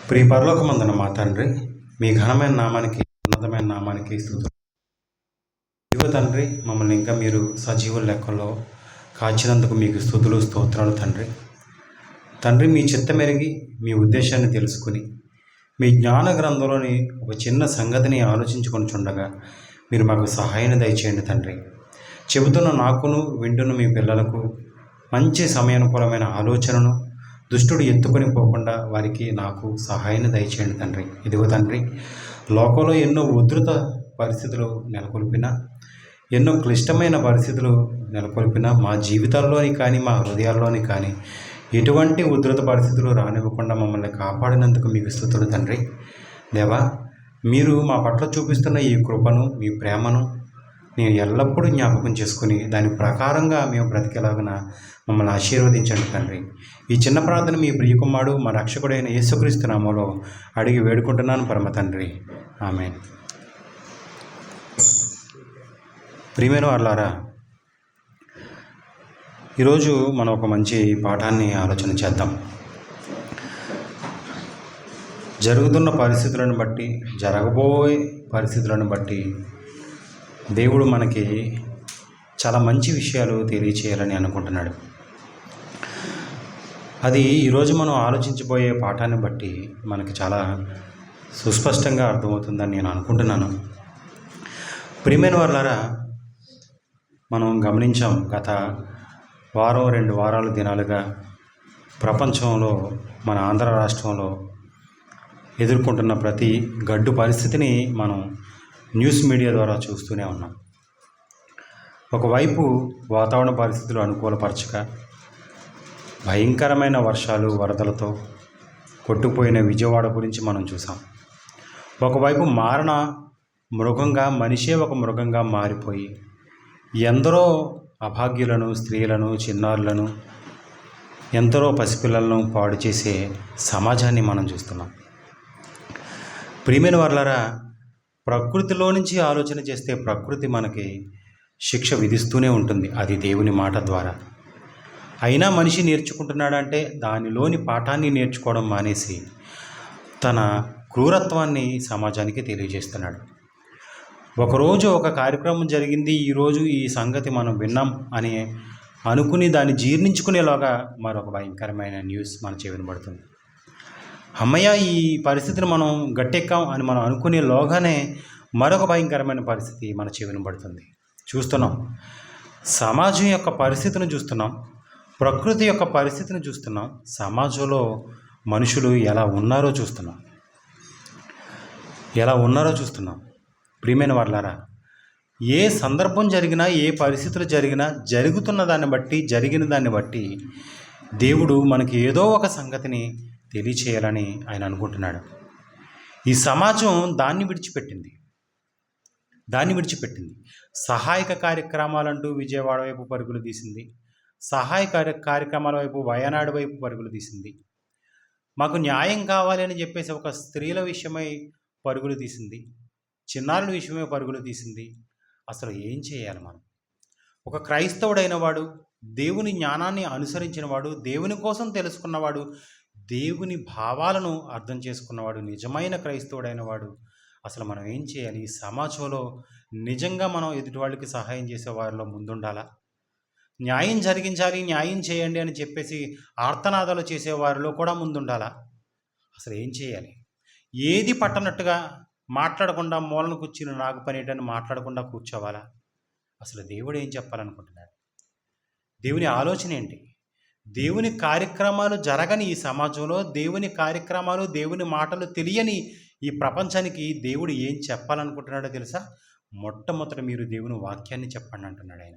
ప్రియ పరలోకమందున మా తండ్రి, మీ ఘనమైన నామానికి, ఉన్నతమైన నామానికి స్తుతులు. ఇదిగో తండ్రి, మమ్మల్ని ఇంకా మీరు సజీవుల లెక్కల్లో కాచినందుకు మీకు స్తుతులు, స్తోత్రాలు తండ్రి. తండ్రి, మీ చిత్తమెరిగి మీ ఉద్దేశాన్ని తెలుసుకుని మీ జ్ఞాన గ్రంథంలోని ఒక చిన్న సంగతిని ఆలోచించుకొని చుండగా మీరు మాకు సహాయాన్ని దయచేయండి తండ్రి. చెబుతున్న నాకును వింటున్న మీ పిల్లలకు మంచి సమయానుకూలమైన ఆలోచనను దుష్టుడు ఎత్తుకొని పోకుండా వారికి నాకు సహాయాన్ని దయచేయండి తండ్రి. ఇదిగో తండ్రి, లోకంలో ఎన్నో ఉధృత పరిస్థితులు నెలకొల్పినా, ఎన్నో క్లిష్టమైన పరిస్థితులు నెలకొల్పినా మా జీవితాల్లోని కానీ మా హృదయాల్లోని కానీ ఎటువంటి ఉధృత పరిస్థితులు రానివ్వకుండా మమ్మల్ని కాపాడినందుకు మీకు స్తుతులు తండ్రి. దేవా, మీరు మా పట్ల చూపిస్తున్న ఈ కృపను, మీ ప్రేమను నేను ఎల్లప్పుడూ జ్ఞాపకం చేసుకుని దాని ప్రకారంగా మేము బ్రతికేలాగిన మమ్మల్ని ఆశీర్వదించండి తండ్రి. ఈ చిన్న ప్రార్థన మీ ప్రియకుమారుడు మా రక్షకుడైన యేసుక్రీస్తు నామములో అడిగి వేడుకుంటున్నాను పరమ తండ్రి. ఆమేన్. ప్రియమైన వారలారా, ఈరోజు మనం ఒక మంచి పాఠాన్ని ఆలోచన చేద్దాం. జరుగుతున్న పరిస్థితులను బట్టి, జరగబోయే పరిస్థితులను బట్టి దేవుడు మనకి చాలా మంచి విషయాలు తెలియచేయాలని అనుకుంటున్నాడు. అది ఈరోజు మనం ఆలోచించబోయే పాఠాన్ని బట్టి మనకి చాలా సుస్పష్టంగా అర్థమవుతుందని నేను అనుకుంటున్నాను. ప్రియమైన వారలారా, మనం గమనించాం, గత వారం 2 వారాల దినాలుగా ప్రపంచంలో, మన ఆంధ్ర రాష్ట్రంలో ఎదుర్కొంటున్న ప్రతి గడ్డు పరిస్థితిని మనం న్యూస్ మీడియా ద్వారా చూస్తూనే ఉన్నాం. ఒకవైపు వాతావరణ పరిస్థితులు అనుకూలపరచక భయంకరమైన వర్షాలు, వరదలతో కొట్టుకుపోయిన విజయవాడ గురించి మనం చూసాం. ఒకవైపు మారణ మృగంగా, మనిషే ఒక మృగంగా మారిపోయి ఎందరో అభాగ్యులను, స్త్రీలను, చిన్నారులను, ఎందరో పసిపిల్లలను పాడు చేసే సమాజాన్ని మనం చూస్తున్నాం. ప్రియమైన వారలారా, ప్రకృతిలో నుంచి ఆలోచన చేస్తే ప్రకృతి మనకి శిక్ష విధిస్తూనే ఉంటుంది, అది దేవుని మాట ద్వారా. అయినా మనిషి నేర్చుకుంటున్నాడంటే దానిలోని పాఠాన్ని నేర్చుకోవడం మానేసి తన క్రూరత్వాన్ని సమాజానికి తెలియజేస్తున్నాడు. ఒకరోజు ఒక కార్యక్రమం జరిగింది, ఈరోజు ఈ సంగతి మనం విన్నాం అని అనుకుని దాన్ని జీర్ణించుకునేలాగా మరొక భయంకరమైన న్యూస్ మన చెవిన పడుతుంది. అమ్మయ్య, ఈ పరిస్థితిని మనం గట్టెక్కాం అని మనం అనుకునేలోగానే మరొక భయంకరమైన పరిస్థితి మన చెవిన పడుతుంది. చూస్తున్నాం, సమాజం యొక్క పరిస్థితిని చూస్తున్నాం, ప్రకృతి యొక్క పరిస్థితిని చూస్తున్నాం, సమాజంలో మనుషులు ఎలా ఉన్నారో చూస్తున్నాం. ప్రియమైన వారలారా, ఏ సందర్భం జరిగినా, ఏ పరిస్థితులు జరిగినా, జరుగుతున్న దాన్ని బట్టి, జరిగిన దాన్ని బట్టి దేవుడు మనకి ఏదో ఒక సంగతిని తెలియచేయాలని ఆయన అనుకుంటున్నాడు. ఈ సమాజం దాన్ని విడిచిపెట్టింది. సహాయక కార్యక్రమాలంటూ విజయవాడ వైపు పరుగులు తీసింది. సహాయక కార్యక్రమాల వైపు, వయనాడు వైపు పరుగులు తీసింది. మాకు న్యాయం కావాలి అని చెప్పేసి ఒక స్త్రీల విషయమై పరుగులు తీసింది, చిన్నారుల విషయమై పరుగులు తీసింది. అసలు ఏం చేయాలి మనం? ఒక క్రైస్తవుడైన వాడు, దేవుని జ్ఞానాన్ని అనుసరించిన వాడు, దేవుని కోసం తెలుసుకున్నవాడు, దేవుని భావాలను అర్థం చేసుకున్నవాడు, నిజమైన క్రైస్తవుడైన వాడు అసలు మనం ఏం చేయాలి? ఈ సమాజంలో నిజంగా మనం ఎదుటి వాళ్ళకి సహాయం చేసే వారిలో ముందుండాలా? న్యాయం జరిగించాలి, న్యాయం చేయండి అని చెప్పేసి ఆర్తనాదాలు చేసేవారిలో కూడా ముందుండాలా? అసలు ఏం చేయాలి? ఏది పట్టనట్టుగా మాట్లాడకుండా, మూలను కూర్చుని నాకు పనేటని మాట్లాడకుండా కూర్చోవాలా? అసలు దేవుడు ఏం చెప్పాలనుకుంటున్నాడు? దేవుని ఆలోచన ఏంటి? దేవుని కార్యక్రమాలు జరగని ఈ సమాజంలో, దేవుని కార్యక్రమాలు, దేవుని మాటలు తెలియని ఈ ప్రపంచానికి దేవుడు ఏం చెప్పాలనుకుంటున్నాడో తెలుసా? మొట్టమొదట మీరు దేవుని వాక్యాన్ని చెప్పండి అంటున్నాడు ఆయన.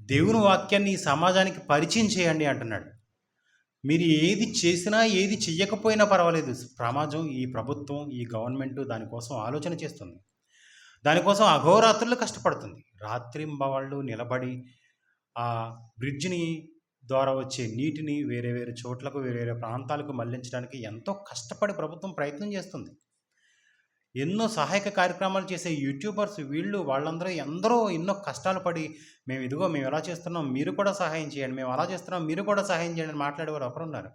దేవుని వాక్యాన్ని ఈ సమాజానికి పరిచయం చేయండి అంటున్నాడు. మీరు ఏది చేసినా, ఏది చెయ్యకపోయినా పర్వాలేదు, సమాజం, ఈ ప్రభుత్వం, ఈ గవర్నమెంట్ దానికోసం ఆలోచన చేస్తుంది. దానికోసం అహోరాత్రులు కష్టపడుతుంది. రాత్రింబవళ్ళు నిలబడి ఆ బ్రిడ్జిని ద్వారా వచ్చే నీటిని వేరే వేరే చోట్లకు, వేరే వేరే ప్రాంతాలకు మళ్లించడానికి ఎంతో కష్టపడి ప్రభుత్వం ప్రయత్నం చేస్తుంది. ఎన్నో సహాయక కార్యక్రమాలు చేసే యూట్యూబర్స్ వాళ్ళందరూ ఎందరో ఎన్నో కష్టాలు పడి మేము ఎలా చేస్తున్నాం, మీరు కూడా సహాయం చేయండి, మేము అలా చేస్తున్నాం, మీరు కూడా సహాయం చేయండి అని మాట్లాడేవారు ఒకరున్నారు.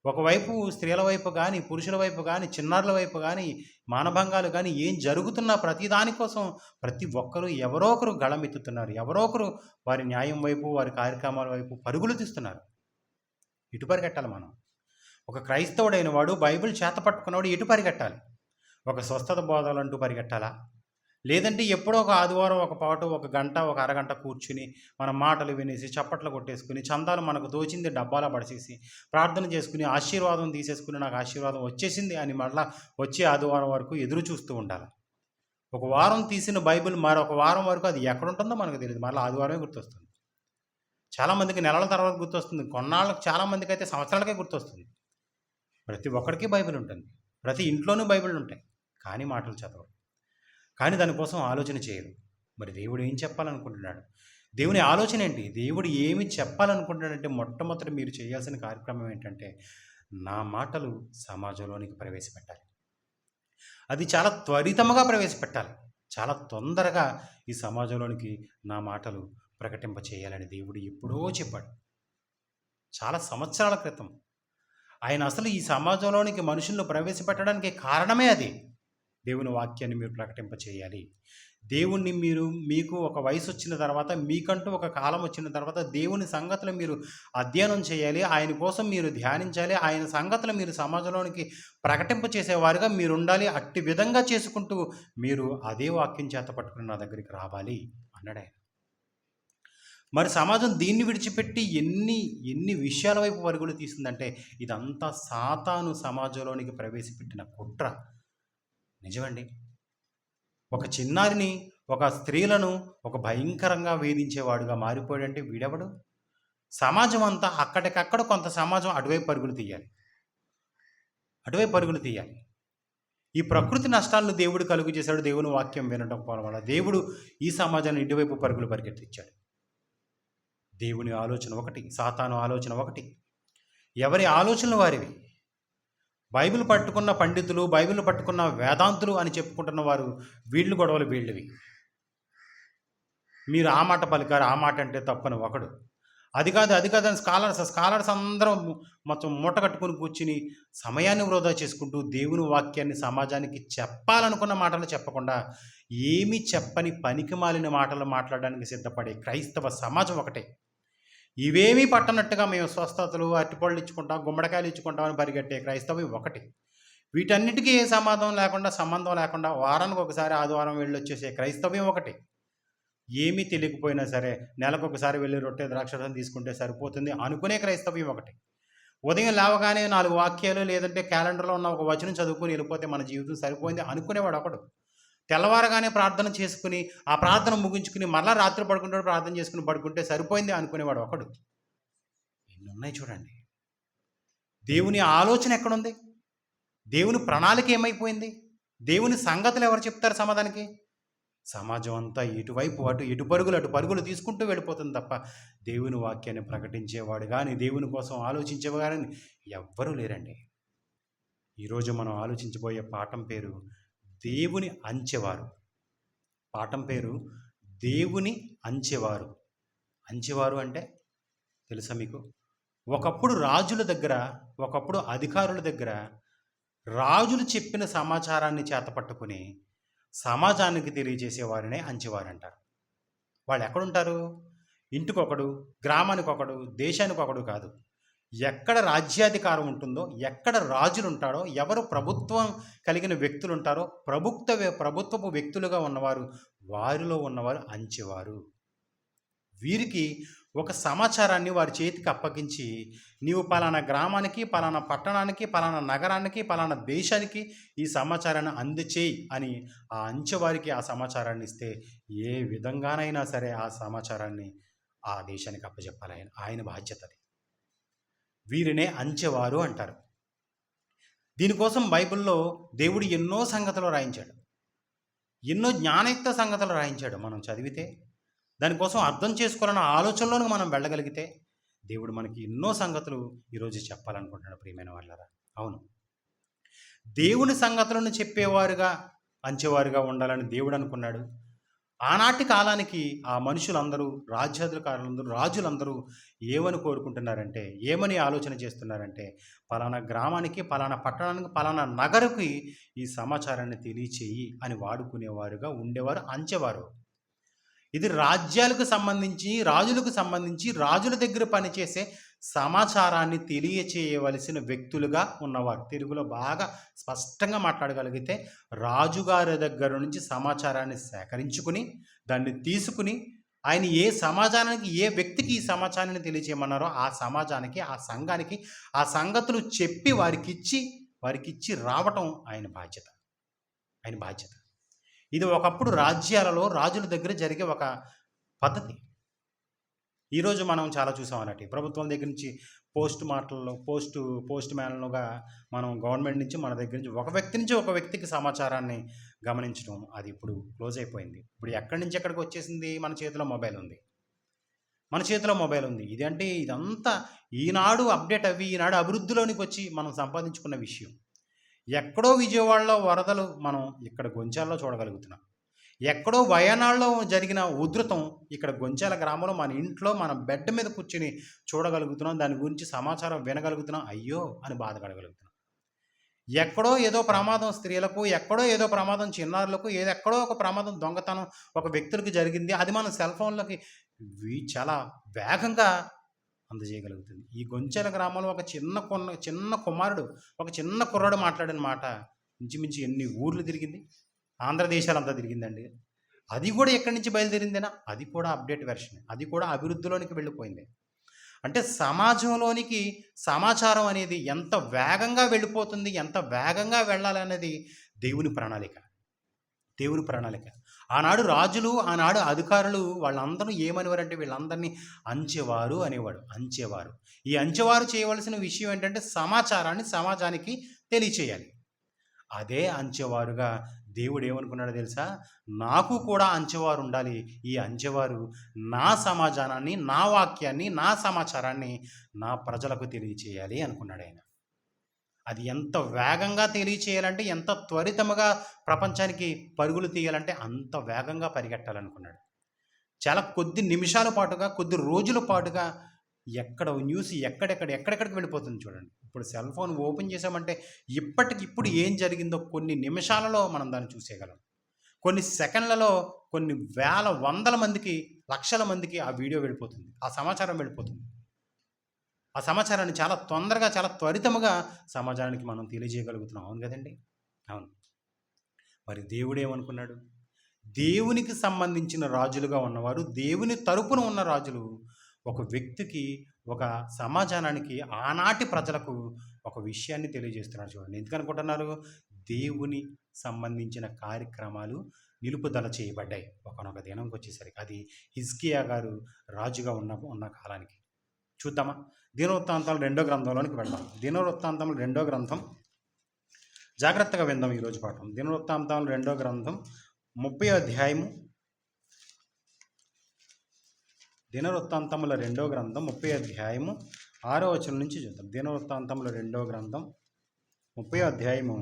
ఒకవైపు స్త్రీల వైపు కానీ, పురుషుల వైపు కానీ, చిన్నారుల వైపు కానీ, మానభంగాలు కానీ ఏం జరుగుతున్నా ప్రతి దానికోసం ప్రతి ఒక్కరూ ఎవరో ఒకరు గళమెత్తుతున్నారు. ఎవరో ఒకరు వారి న్యాయం వైపు, వారి కార్యక్రమాల వైపు పరుగులు తీస్తున్నారు. ఇటు పరిగెట్టాలి మనం. ఒక క్రైస్తవుడైన వాడు, బైబిల్ చేత పట్టుకున్నవాడు ఎటు పరిగెట్టాలి? ఒక స్వస్థత బోధలంటూ పరిగెట్టాలా? లేదంటే ఎప్పుడో ఒక ఆదివారం ఒక పాటు, ఒక గంట, ఒక అరగంట కూర్చుని మన మాటలు వినేసి, చప్పట్లు కొట్టేసుకుని, చందాలు మనకు తోచింది డబ్బాలా పడేసేసి, ప్రార్థన చేసుకుని, ఆశీర్వాదం తీసేసుకుని, నాకు ఆశీర్వాదం వచ్చేసింది అని మళ్ళా వచ్చే ఆదివారం వరకు ఎదురు చూస్తూ ఉండాలి. ఒక వారం తీసిన బైబిల్ మరొక వారం వరకు అది ఎక్కడుంటుందో మనకు తెలియదు. మళ్ళీ ఆదివారమే గుర్తొస్తుంది. చాలామందికి నెలల తర్వాత గుర్తొస్తుంది. కొన్నాళ్ళకి చాలామందికి అయితే సంవత్సరాలకే గుర్తొస్తుంది. ప్రతి ఒక్కడికి బైబిల్ ఉంటుంది. ప్రతి ఇంట్లోనూ బైబిల్ ఉంటాయి. కానీ మాటలు చదవరు. కానీ దానికోసం ఆలోచన చేయరు. మరి దేవుడు ఏం చెప్పాలనుకుంటున్నాడు? దేవుని ఆలోచన ఏంటి? దేవుడు ఏమి చెప్పాలనుకుంటున్నాడంటే మొట్టమొదటి మీరు చేయాల్సిన కార్యక్రమం ఏంటంటే, నా మాటలు సమాజంలోనికి ప్రవేశపెట్టాలి. అది చాలా త్వరితముగా ప్రవేశపెట్టాలి. చాలా తొందరగా ఈ సమాజంలోనికి నా మాటలు ప్రకటింప చేయాలని దేవుడు ఎప్పుడో చెప్పాడు. చాలా సంవత్సరాల క్రితం. ఆయన అసలు ఈ సమాజంలోనికి మనుషులను ప్రవేశపెట్టడానికి కారణమే అది. దేవుని వాక్యాన్ని మీరు ప్రకటింప చేయాలి. దేవుణ్ణి మీకు ఒక వయసు వచ్చిన తర్వాత, మీకంటూ ఒక కాలం వచ్చిన తర్వాత దేవుని సంగతులు మీరు అధ్యయనం చేయాలి. ఆయన కోసం మీరు ధ్యానించాలి. ఆయన సంగతులు మీరు సమాజంలోనికి ప్రకటింప చేసేవారుగా మీరు ఉండాలి. అట్టి విధంగా చేసుకుంటూ మీరు అదే వాక్యం చేత పట్టుకుని నా దగ్గరికి రావాలి అన్నాడు ఆయన. మరి సమాజం దీన్ని విడిచిపెట్టి ఎన్ని విషయాల వైపు పరుగులు తీస్తుందంటే, ఇదంతా సాతాను సమాజంలోనికి ప్రవేశపెట్టిన కుట్ర. నిజమండి. ఒక చిన్నారిని, ఒక స్త్రీలను ఒక భయంకరంగా వేధించేవాడుగా మారిపోయాడంటే వీడెవడు? సమాజం అంతా అక్కడికక్కడ కొంత సమాజం అటువైపు పరుగులు తీయాలి. ఈ ప్రకృతి నష్టాలను దేవుడు కలుగు చేశాడు. దేవుని వాక్యం వినడం వల్ల దేవుడు ఈ సమాజాన్ని ఇటువైపు పరుగులు పరిగెత్తించాడు. దేవుని ఆలోచన ఒకటి, సాతాను ఆలోచన ఒకటి. ఎవరి ఆలోచనలు వారివి. బైబిల్ పట్టుకున్న పండితులు, బైబిల్ పట్టుకున్న వేదాంతులు అని చెప్పుకుంటున్న వారు వీళ్ళు గొడవలు వీళ్ళవి. మీరు ఆ మాట పలికారు, ఆ మాట అంటే తప్పని ఒకడు. అది కాదు అని స్కాలర్స్ అందరం మొత్తం మూట కట్టుకుని కూర్చుని సమయాన్ని వృధా చేసుకుంటూ దేవుని వాక్యాన్ని సమాజానికి చెప్పాలనుకున్న మాటలు చెప్పకుండా ఏమీ చెప్పని పనికి మాలిన మాటలు మాట్లాడడానికి సిద్ధపడే క్రైస్తవ సమాజం ఒకటే. ఇవేమీ పట్టనట్టుగా మేము స్వస్థతలు, అరటిపళ్ళు ఇచ్చుకుంటాం, గుమ్మడికాయలు ఇచ్చుకుంటామని పరిగెట్టే క్రైస్తవం ఒకటి. వీటన్నిటికీ ఏ సంబంధం లేకుండా వారానికి ఒకసారి ఆదివారం వెళ్ళొచ్చేసే క్రైస్తవ్యం ఒకటి. ఏమీ తెలియకపోయినా సరే నెలకొకసారి వెళ్ళి రొట్టె ద్రాక్షరసం తీసుకుంటే సరిపోతుంది అనుకునే క్రైస్తవ్యం ఒకటి. ఉదయం లేవగానే 4 వాక్యాలు లేదంటే క్యాలెండర్లో ఉన్న ఒక వచనం చదువుకుని వెళ్ళిపోతే మన జీవితం సరిపోయింది అనుకునేవాడు ఒకడు. తెల్లవారగానే ప్రార్థన చేసుకుని, ఆ ప్రార్థన ముగించుకుని మళ్ళా రాత్రి ప్రార్థన చేసుకుని పడుకుంటే సరిపోయింది అనుకునేవాడు ఒకడు. ఎన్ని ఉన్నాయి చూడండి. దేవుని ఆలోచన ఎక్కడుంది? దేవుని ప్రణాళిక ఏమైపోయింది? దేవుని సంగతులు ఎవరు చెప్తారు సమాధానికి? సమాజం అంతా ఇటు పరుగులు తీసుకుంటూ వెళ్ళిపోతుంది తప్ప దేవుని వాక్యాన్ని ప్రకటించేవాడు కానీ, దేవుని కోసం ఆలోచించేవాడు కానీ ఎవ్వరూ లేరండి. ఈరోజు మనం ఆలోచించబోయే పాఠం పేరు దేవుని అంచెవారు. పాఠం పేరు దేవుని అంచెవారు. అంచెవారు అంటే తెలుసా మీకు? ఒకప్పుడు రాజుల దగ్గర, ఒకప్పుడు అధికారుల దగ్గర రాజులు చెప్పిన సమాచారాన్ని చేతపట్టుకుని సమాజానికి తెలియజేసేవారినే అంచెవారు అంటారు. వాళ్ళు ఎక్కడుంటారు? ఇంటికొకడు, గ్రామానికి ఒకడు, దేశానికి ఒకడు కాదు. ఎక్కడ రాజ్యాధికారం ఉంటుందో, ఎక్కడ రాజులు ఉంటాడో, ఎవరు ప్రభుత్వం కలిగిన వ్యక్తులు ఉంటారో, ప్రభుత్వపు వ్యక్తులుగా ఉన్నవారు, వారిలో ఉన్నవారు అంచెవారు. వీరికి ఒక సమాచారాన్ని వారి చేతికి అప్పగించి, నీవు పలానా గ్రామానికి, పలానా పట్టణానికి, పలానా నగరానికి, పలానా దేశానికి ఈ సమాచారాన్ని అందచేయి అని ఆ అంచెవారికి ఆ సమాచారాన్ని ఇస్తే, ఏ విధంగానైనా సరే ఆ సమాచారాన్ని ఆ దేశానికి అప్పచెప్పాలి. ఆయన బాధ్యత అది. వీరినే అంచెవారు అంటారు. దీనికోసం బైబిల్లో దేవుడు ఎన్నో సంగతులు రాయించాడు. ఎన్నో జ్ఞానయుక్త సంగతులు రాయించాడు. మనం చదివితే, దానికోసం అర్థం చేసుకోవాలన్న ఆలోచనలోకి మనం వెళ్ళగలిగితే దేవుడు మనకి ఎన్నో సంగతులు ఈరోజు చెప్పాలనుకుంటున్నాడు. ప్రియమైన వాళ్ళారా, అవును, దేవుని సంగతులను చెప్పేవారుగా, అంచెవారుగా ఉండాలని దేవుడు అనుకున్నాడు. ఆనాటి కాలానికి ఆ మనుషులందరూ, రాజ్యాధికారులందరూ, రాజులందరూ ఏమని కోరుకుంటున్నారంటే, ఏమని ఆలోచన చేస్తున్నారంటే, పలానా గ్రామానికి, పలానా పట్టణానికి, పలానా నగరుకి ఈ సమాచారాన్ని తెలియచేయి అని వాడుకునేవారుగా ఉండేవారు, అంచెవారు. ఇది రాజ్యాలకు సంబంధించి, రాజులకు సంబంధించి, రాజుల దగ్గర పనిచేసే సమాచారాన్ని తెలియచేయవలసిన వ్యక్తులుగా ఉన్నవారు. తెలుగులో బాగా స్పష్టంగా మాట్లాడగలిగితే, రాజుగారి దగ్గర నుంచి సమాచారాన్ని సేకరించుకుని, దాన్ని తీసుకుని, ఆయన ఏ సమాజానికి, ఏ వ్యక్తికి ఈ సమాచారాన్ని తెలియచేయమన్నారో ఆ సమాజానికి, ఆ సంఘానికి ఆ సంగతులు చెప్పి వారికిచ్చి రావటం ఆయన బాధ్యత. ఆయన బాధ్యత. ఇది ఒకప్పుడు రాజ్యాలలో రాజుల దగ్గర జరిగే ఒక పద్ధతి. ఈరోజు మనం చాలా చూసాం అన్నట్టు. ప్రభుత్వం దగ్గర నుంచి పోస్ట్ మ్యాన్లుగా మనం గవర్నమెంట్ నుంచి, మన దగ్గర నుంచి, ఒక వ్యక్తి నుంచి ఒక వ్యక్తికి సమాచారాన్ని గమనించడం అది ఇప్పుడు క్లోజ్ అయిపోయింది. ఇప్పుడు ఎక్కడి నుంచి ఎక్కడికి వచ్చేసింది? మన చేతిలో మొబైల్ ఉంది. ఇదంతా ఈనాడు అప్డేట్ అవ్వి, ఈనాడు అభివృద్ధిలోనికి వచ్చి మనం సంపాదించుకున్న విషయం. ఎక్కడో విజయవాడలో వరదలు మనం ఇక్కడ గొంచాలలో చూడగలుగుతున్నాం. ఎక్కడో వయనాడులో జరిగిన ఉధృతం ఇక్కడ గొంచాల గ్రామంలో మన ఇంట్లో, మన బెడ్ మీద కూర్చుని చూడగలుగుతున్నాం. దాని గురించి సమాచారం వినగలుగుతున్నాం. అయ్యో అని బాధపడగలుగుతున్నాం. ఎక్కడో ఏదో ప్రమాదం స్త్రీలకు, ఎక్కడో ఏదో ప్రమాదం చిన్నారులకు, ఎక్కడో ఒక ప్రమాదం, దొంగతనం ఒక వ్యక్తులకు జరిగింది. అది మన సెల్ ఫోన్లకి చాలా వేగంగా అందజేయగలుగుతుంది. ఈ గొంచెల గ్రామంలో ఒక చిన్న కుమారుడు, ఒక చిన్న కుర్రాడు మాట్లాడిన మాట ఇంచుమించు ఎన్ని ఊర్లు తిరిగింది? ఆంధ్రదేశాలంతా తిరిగిందండి. అది కూడా ఎక్కడి నుంచి బయలుదేరిందేనా? అది కూడా అప్డేట్ వెర్షన్, అది కూడా అభివృద్ధిలోనికి వెళ్ళిపోయింది. అంటే సమాజంలోనికి సమాచారం అనేది ఎంత వేగంగా వెళ్ళిపోతుంది, ఎంత వేగంగా వెళ్ళాలనేది దేవుని ప్రణాళిక. ఆనాడు రాజులు, ఆనాడు అధికారులు వాళ్ళందరూ ఏమనేవారంటే, వీళ్ళందరినీ అంచెవారు అనేవాడు. ఈ అంచెవారు చేయవలసిన విషయం ఏంటంటే, సమాచారాన్ని సమాజానికి తెలియచేయాలి. అదే అంచెవారుగా దేవుడు ఏమనుకున్నాడో తెలుసా? నాకు కూడా అంచెవారు ఉండాలి. ఈ అంచెవారు నా సమాజానాన్ని, నా వాక్యాన్ని, నా సమాచారాన్ని నా ప్రజలకు తెలియచేయాలి అనుకున్నాడు ఆయన. అది ఎంత వేగంగా తెలియచేయాలంటే, ఎంత త్వరితముగా ప్రపంచానికి పరుగులు తీయాలంటే అంత వేగంగా పరిగెట్టాలనుకున్నాడు. చాలా కొద్ది నిమిషాల పాటుగా, కొద్ది రోజుల పాటుగా ఎక్కడ న్యూస్ ఎక్కడెక్కడికి వెళ్ళిపోతుంది చూడండి. ఇప్పుడు సెల్ ఫోన్ ఓపెన్ చేసామంటే ఇప్పటికిప్పుడు ఏం జరిగిందో కొన్ని నిమిషాలలో మనం దాన్ని చూసేయగలం. కొన్ని సెకండ్లలో కొన్ని వేల, వందల మందికి, లక్షల మందికి ఆ వీడియో వెళ్ళిపోతుంది, ఆ సమాచారం వెళ్ళిపోతుంది. ఆ సమాచారాన్ని చాలా తొందరగా, చాలా త్వరితముగా సమాజానికి మనం తెలియజేయగలుగుతున్నాం. అవును కదండి? అవును. మరి దేవుడు ఏమనుకున్నాడు? దేవునికి సంబంధించిన రాజులుగా ఉన్నవారు, దేవుని తరపున ఉన్న రాజులు ఒక వ్యక్తికి, ఒక సమాజానానికి, ఆనాటి ప్రజలకు ఒక విషయాన్ని తెలియజేస్తున్నారు. చూడండి, ఎందుకనుకుంటున్నారు? దేవుని సంబంధించిన కార్యక్రమాలు నిలుపుదల చేయబడ్డాయి ఒకనొక దినంకి వచ్చేసరికి. అది హిజ్కియా గారు రాజుగా ఉన్న కాలానికి. చూద్దామా? దినవృత్తాంతాలు 2వ గ్రంథంలోనికి వెళ్దాం. దినవృత్తాంతములు 2వ గ్రంథం, జాగ్రత్తగా విందాం ఈరోజు పాఠం. దినవృత్తాంతాలు 2వ గ్రంథం 30వ అధ్యాయము. దినవృత్తాంతముల 2వ గ్రంథం 30వ అధ్యాయము 6వ వచనం నుంచి చూద్దాం. దినవృత్తాంతముల 2వ గ్రంథం 30వ అధ్యాయము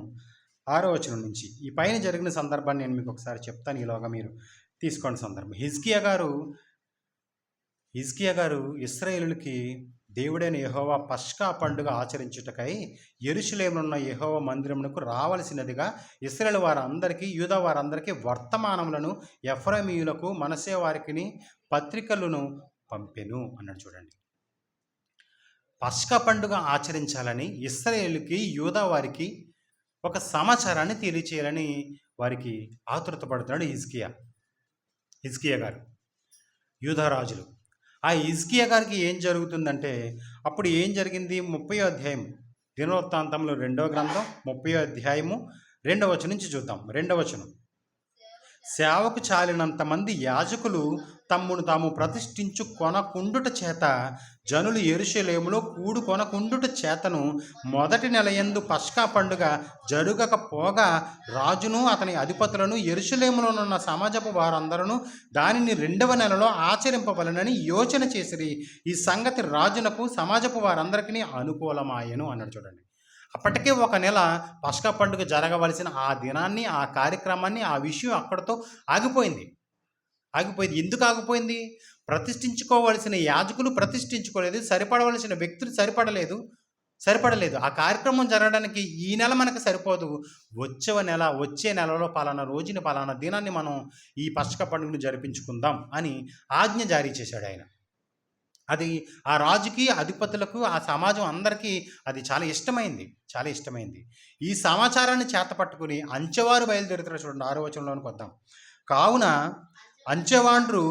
6వ వచనం నుంచి. ఈ పైన జరిగిన సందర్భాన్ని నేను మీకు ఒకసారి చెప్తాను, ఈలోగా మీరు తీసుకోండి సందర్భం. హిజ్కియా గారు ఇశ్రాయేలుకి దేవుడైన యెహోవా పస్కా పండుగ ఆచరించుటకై యెరూషలేమునున్న యెహోవా మందిరమునకు రావలసినదిగా ఇశ్రాయేలు వారందరికీ, యూదా వారందరికీ వర్తమానములను, ఎఫ్రాయిమీయులకు, మనష్షే వారికి పత్రికలను పంపెను అన్నాడు. చూడండి, పస్కా పండుగ ఆచరించాలని ఇశ్రాయేలుకి, యూదా వారికి ఒక సమాచారాన్ని తెలియచేయాలని వారికి ఆతురత పడుతున్నాడు హిజ్కియా గారు, యూదా రాజులు. ఆ హిజ్కియా గారికి ఏం జరుగుతుందంటే, అప్పుడు ఏం జరిగింది? 30వ అధ్యాయం, దినవృత్తాంతంలో 2వ గ్రంథం 30వ అధ్యాయము 2వ వచనం నుంచి చూద్దాం. 2వ వచనం. సేవకు చాలినంత మంది యాజకులు తమ్మును తాము ప్రతిష్ఠించు కొనకుండుట చేత జనులు యెరూషలేములో కొనకుండుట చేతను మొదటి నెల యందు పస్కా పండుగ జరుగకపోగా రాజును అతని అధిపతులను యెరూషలేములోనున్న సమాజపు వారందరూ దానిని 2వ నెలలో ఆచరింపవలనని యోచన చేసిరి. ఈ సంగతి రాజునకు, సమాజపు వారందరికీ అనుకూలమాయెను అన్నాడు. చూడండి, అప్పటికే ఒక నెల పస్కా పండుగ జరగవలసిన ఆ దినాన్ని, ఆ కార్యక్రమాన్ని, ఆ విషయం అక్కడితో ఆగిపోయింది. ఆగిపోయింది. ఎందుకు ఆగిపోయింది? ప్రతిష్ఠించుకోవలసిన యాజకులు ప్రతిష్ఠించుకోలేదు, సరిపడవలసిన వ్యక్తులు సరిపడలేదు. ఆ కార్యక్రమం జరగడానికి ఈ నెల మనకు సరిపోదు. వచ్చే నెలలో పలానా రోజుని పలానా దినాన్ని మనం ఈ పస్కా పండుగను జరిపించుకుందాం అని ఆజ్ఞ జారీ చేశాడు ఆయన. అది ఆ రాజుకి, అధిపతులకు, ఆ సమాజం అందరికీ అది చాలా ఇష్టమైంది. ఈ సమాచారాన్ని చేతపట్టుకుని అంచెవారు బయలుదేరుతారు. చూడండి 6వ వచనంలోనికి వద్దాం. కావున అంచెవాండ్రు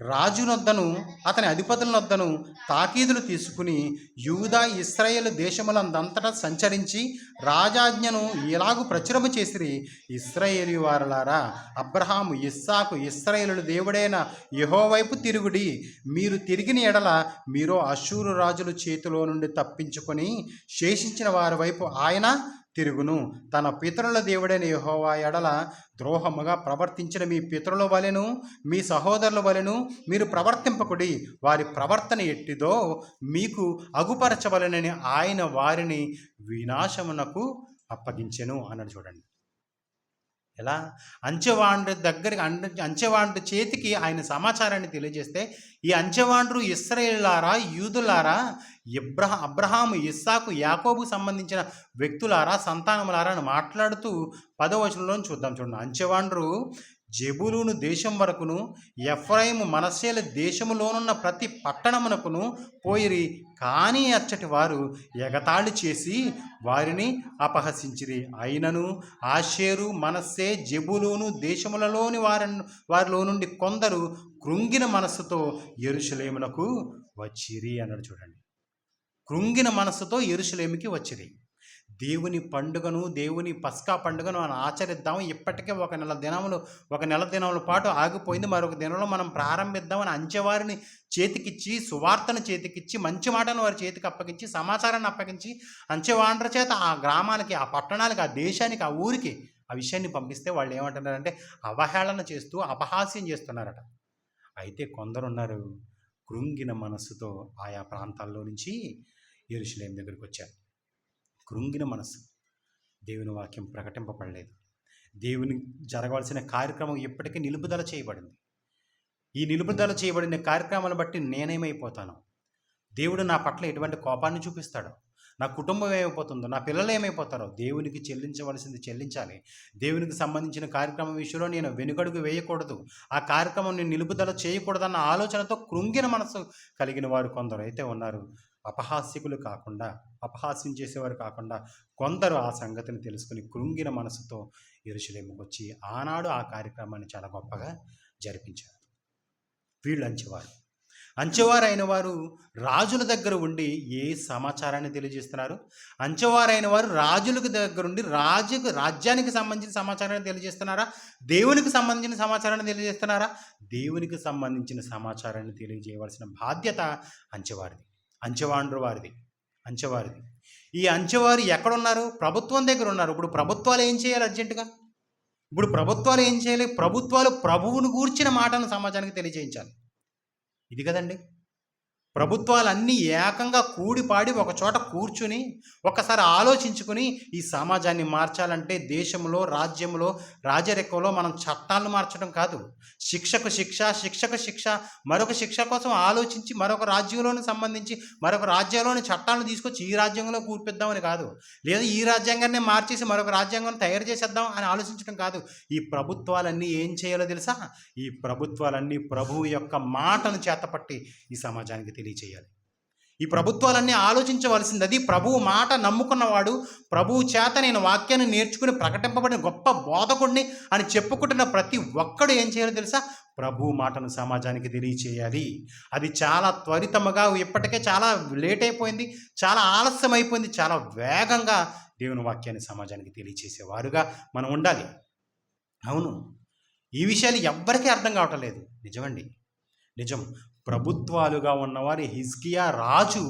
రాజునొద్దను అతని అధిపతులనొద్దను తాకీదులు తీసుకుని యూదా ఇశ్రాయేలు దేశములందంతటా సంచరించి రాజాజ్ఞను ఇలాగు ప్రచురము చేసిరి. ఇశ్రాయేలు వారలారా, అబ్రహాము, ఇస్సాకు, ఇశ్రాయేలు దేవుడైన యెహోవా వైపు తిరుగుడి. మీరు తిరిగిన ఎడల మీరు అష్షూరు రాజుల చేతిలో నుండి తప్పించుకొని శేషించిన వారి వైపు ఆయన తిరుగును. తన పితరుల దేవుడైన యెహోవా ఎడల ద్రోహముగా ప్రవర్తించిన మీ పితరుల వలెను మీ సహోదరుల వలెను మీరు ప్రవర్తింపకుడి. వారి ప్రవర్తన ఎట్టిదో మీకు అగుపరచవలనని ఆయన వారిని వినాశమునకు అప్పగించెను అన్నాడు. చూడండి ఎలా అంచెవాండ్రు చేతికి ఆయన సమాచారాన్ని తెలియజేస్తే, ఈ అంచెవాండ్రు ఇశ్రాయేలులారా, యూదులారా, అబ్రహాము, ఇస్సాకు, యాకోబు సంబంధించిన వ్యక్తులారా, సంతానములారా అని మాట్లాడుతూ 10వ వచనంలో చూద్దాం. చూడండి, అంచెవాండ్రు జెబూలూను దేశం వరకును ఎఫ్రాయిము మనస్సేల దేశములోనున్న ప్రతి పట్టణమునకును పోయిరి. కానీ అచ్చటి వారు ఎగతాళి చేసి వారిని అపహసించిరి. అయినను ఆషేరు, మనస్సే, జెబూలూను దేశములలోని వారిలో నుండి కొందరు కృంగిన మనస్సుతో యెరూషలేమునకు వచ్చిరి అన్నాడు. చూడండి, కృంగిన మనస్సుతో యెరూషలేముకి వచ్చిరి. దేవుని పండుగను, దేవుని పస్కా పండుగను మనం ఆచరిద్దాం. ఇప్పటికే ఒక నెల దినముల పాటు ఆగిపోయింది. మరొక దినంలో మనం ప్రారంభిద్దామని అంచెవారిని చేతికిచ్చి, సువార్తను చేతికిచ్చి, మంచి మాటను వారి చేతికి అప్పగించి, సమాచారాన్ని అప్పగించి, అంచెవాండ్ర చేత ఆ గ్రామానికి, ఆ పట్టణానికి, ఆ దేశానికి, ఆ ఊరికి ఆ విషయాన్ని పంపిస్తే వాళ్ళు ఏమంటున్నారంటే అవహేళన చేస్తూ అపహాస్యం చేస్తున్నారట. అయితే కొందరున్నారు కృంగిన మనస్సుతో ఆయా ప్రాంతాల్లో నుంచి యెరూషలేము దగ్గరికి వచ్చారు. కృంగిన మనస్సు. దేవుని వాక్యం ప్రకటింపబడలేదు. దేవుని జరగవలసిన కార్యక్రమం ఇప్పటికీ నిలుపుదల చేయబడింది. ఈ నిలుపుదల చేయబడిన కార్యక్రమాలను బట్టి నేనేమైపోతాను, దేవుడు నా పట్ల ఎటువంటి కోపాన్ని చూపిస్తాడో, నా కుటుంబం ఏమైపోతుందో, నా పిల్లలు ఏమైపోతారో, దేవునికి చెల్లించవలసింది చెల్లించాలి. దేవునికి సంబంధించిన కార్యక్రమం విషయంలో నేను వెనుకడుగు వేయకూడదు, ఆ కార్యక్రమం నేను నిలుపుదల చేయకూడదన్న ఆలోచనతో కృంగిన మనసు కలిగిన వారు కొందరు అయితే ఉన్నారు. అపహాస్యం చేసేవారు కాకుండా కొందరు ఆ సంగతిని తెలుసుకుని కృంగిన మనసుతో యెరూషలేముకు వచ్చి ఆనాడు ఆ కార్యక్రమాన్ని చాలా గొప్పగా జరిపించారు. వీళ్ళు అంచెవారైన వారు రాజుల దగ్గర ఉండి ఏ సమాచారాన్ని తెలియజేస్తున్నారు? అంచెవారైన వారు రాజులకు దగ్గర ఉండి రాజ్యానికి సంబంధించిన సమాచారాన్ని తెలియజేస్తున్నారా? దేవునికి సంబంధించిన సమాచారాన్ని తెలియజేస్తున్నారా? దేవునికి సంబంధించిన సమాచారాన్ని తెలియజేయవలసిన బాధ్యత అంచెవాండ్రు వారిది. ఈ అంచెవారు ఎక్కడున్నారు? ప్రభుత్వం దగ్గర ఉన్నారు. ఇప్పుడు ప్రభుత్వాలు ఏం చేయాలి? అర్జెంటుగా ప్రభుత్వాలు ప్రభువును గూర్చిన మాటను సమాజానికి తెలియజేయించాలి. ఇది కదండి. ప్రభుత్వాలన్నీ ఏకంగా కూడిపాడి ఒక చోట కూర్చుని ఒకసారి ఆలోచించుకుని ఈ సమాజాన్ని మార్చాలంటే దేశంలో, రాజ్యంలో, రాజరికంలో మనం చట్టాలను మార్చడం కాదు, శిక్షకు శిక్ష, మరొక శిక్ష కోసం ఆలోచించి మరొక రాజ్యంలోని సంబంధించి మరొక రాజ్యంలోని చట్టాలను తీసుకొచ్చి ఈ రాజ్యంలో కూర్పిద్దామని కాదు, లేదా ఈ రాజ్యాంగాన్ని మార్చేసి మరొక రాజ్యాంగాన్ని తయారు చేసేద్దాం అని ఆలోచించడం కాదు. ఈ ప్రభుత్వాలన్నీ ఏం చేయాలో తెలుసా? ఈ ప్రభుత్వాలన్నీ ప్రభువు యొక్క మాటను చేతపట్టి ఈ సమాజానికి తెలియచేయాలి. ఈ ప్రభుత్వాలన్నీ ఆలోచించవలసింది అది. ప్రభువు మాట నమ్ముకున్నవాడు, ప్రభువు చేత నేను వాక్యాన్ని నేర్చుకుని ప్రకటింపబడిన గొప్ప బోధకుడిని అని చెప్పుకుంటున్న ప్రతి ఒక్కడు ఏం చేయాలో తెలుసా? ప్రభువు మాటను సమాజానికి తెలియచేయాలి. అది చాలా త్వరితముగా, ఇప్పటికే చాలా లేట్ అయిపోయింది, చాలా ఆలస్యం అయిపోయింది. చాలా వేగంగా దేవుని వాక్యాన్ని సమాజానికి తెలియచేసేవారుగా మనం ఉండాలి. అవును, ఈ విషయాలు ఎవ్వరికీ అర్థం కావటం లేదు. నిజం. ప్రభుత్వాలుగా ఉన్నవారు హిజ్కియా రాజు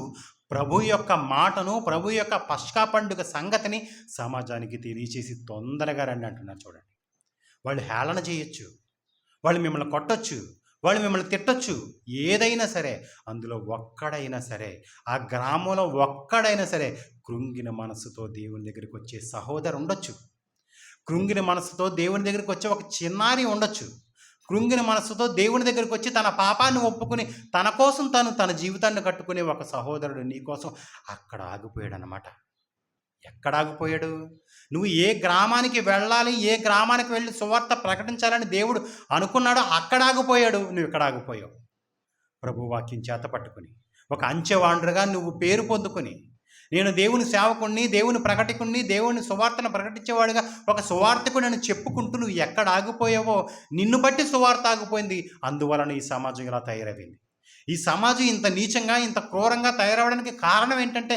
ప్రభు యొక్క మాటను, ప్రభు యొక్క పస్కా పండుగ సంగతిని సమాజానికి తెలియచేసి తొందరగా రండి అంటున్నారు. చూడండి, వాళ్ళు హేళన చేయొచ్చు, వాళ్ళు మిమ్మల్ని కొట్టొచ్చు, వాళ్ళు మిమ్మల్ని తిట్టొచ్చు, ఏదైనా సరే, అందులో ఒక్కడైనా సరే, ఆ గ్రామంలో ఒక్కడైనా సరే కృంగిన మనసుతో దేవుని దగ్గరికి వచ్చే సహోదరు ఉండొచ్చు, కృంగిన మనసుతో దేవుని దగ్గరికి వచ్చే ఒక చిన్నారి ఉండొచ్చు, కృంగిన మనస్సుతో దేవుని దగ్గరికి వచ్చి తన పాపాన్ని ఒప్పుకుని తన కోసం తన జీవితాన్ని కట్టుకునే ఒక సహోదరుడు నీ కోసం అక్కడ ఆగిపోయాడు అన్నమాట. ఎక్కడ ఆగిపోయాడు? నువ్వు ఏ గ్రామానికి వెళ్ళాలి, ఏ గ్రామానికి వెళ్ళి సువార్త ప్రకటించాలని దేవుడు అనుకున్నాడో అక్కడ ఆగిపోయాడు. నువ్వు ఇక్కడ ఆగిపోయావు. ప్రభు వాక్యం చేత పట్టుకుని ఒక అంచెవాండ్రుగా నువ్వు పేరు పొందుకొని, నేను దేవుని సేవకుణ్ణి, దేవుని ప్రకటికుణ్ణి, దేవుని సువార్తను ప్రకటించేవాడుగా ఒక సువార్తకుడు అని చెప్పుకుంటూ నువ్వు ఎక్కడ ఆగిపోయావో నిన్ను బట్టి సువార్త ఆగిపోయింది. అందువలన ఈ సమాజం ఇలా తయారైంది. ఈ సమాజం ఇంత నీచంగా, ఇంత క్రూరంగా తయారవడానికి కారణం ఏంటంటే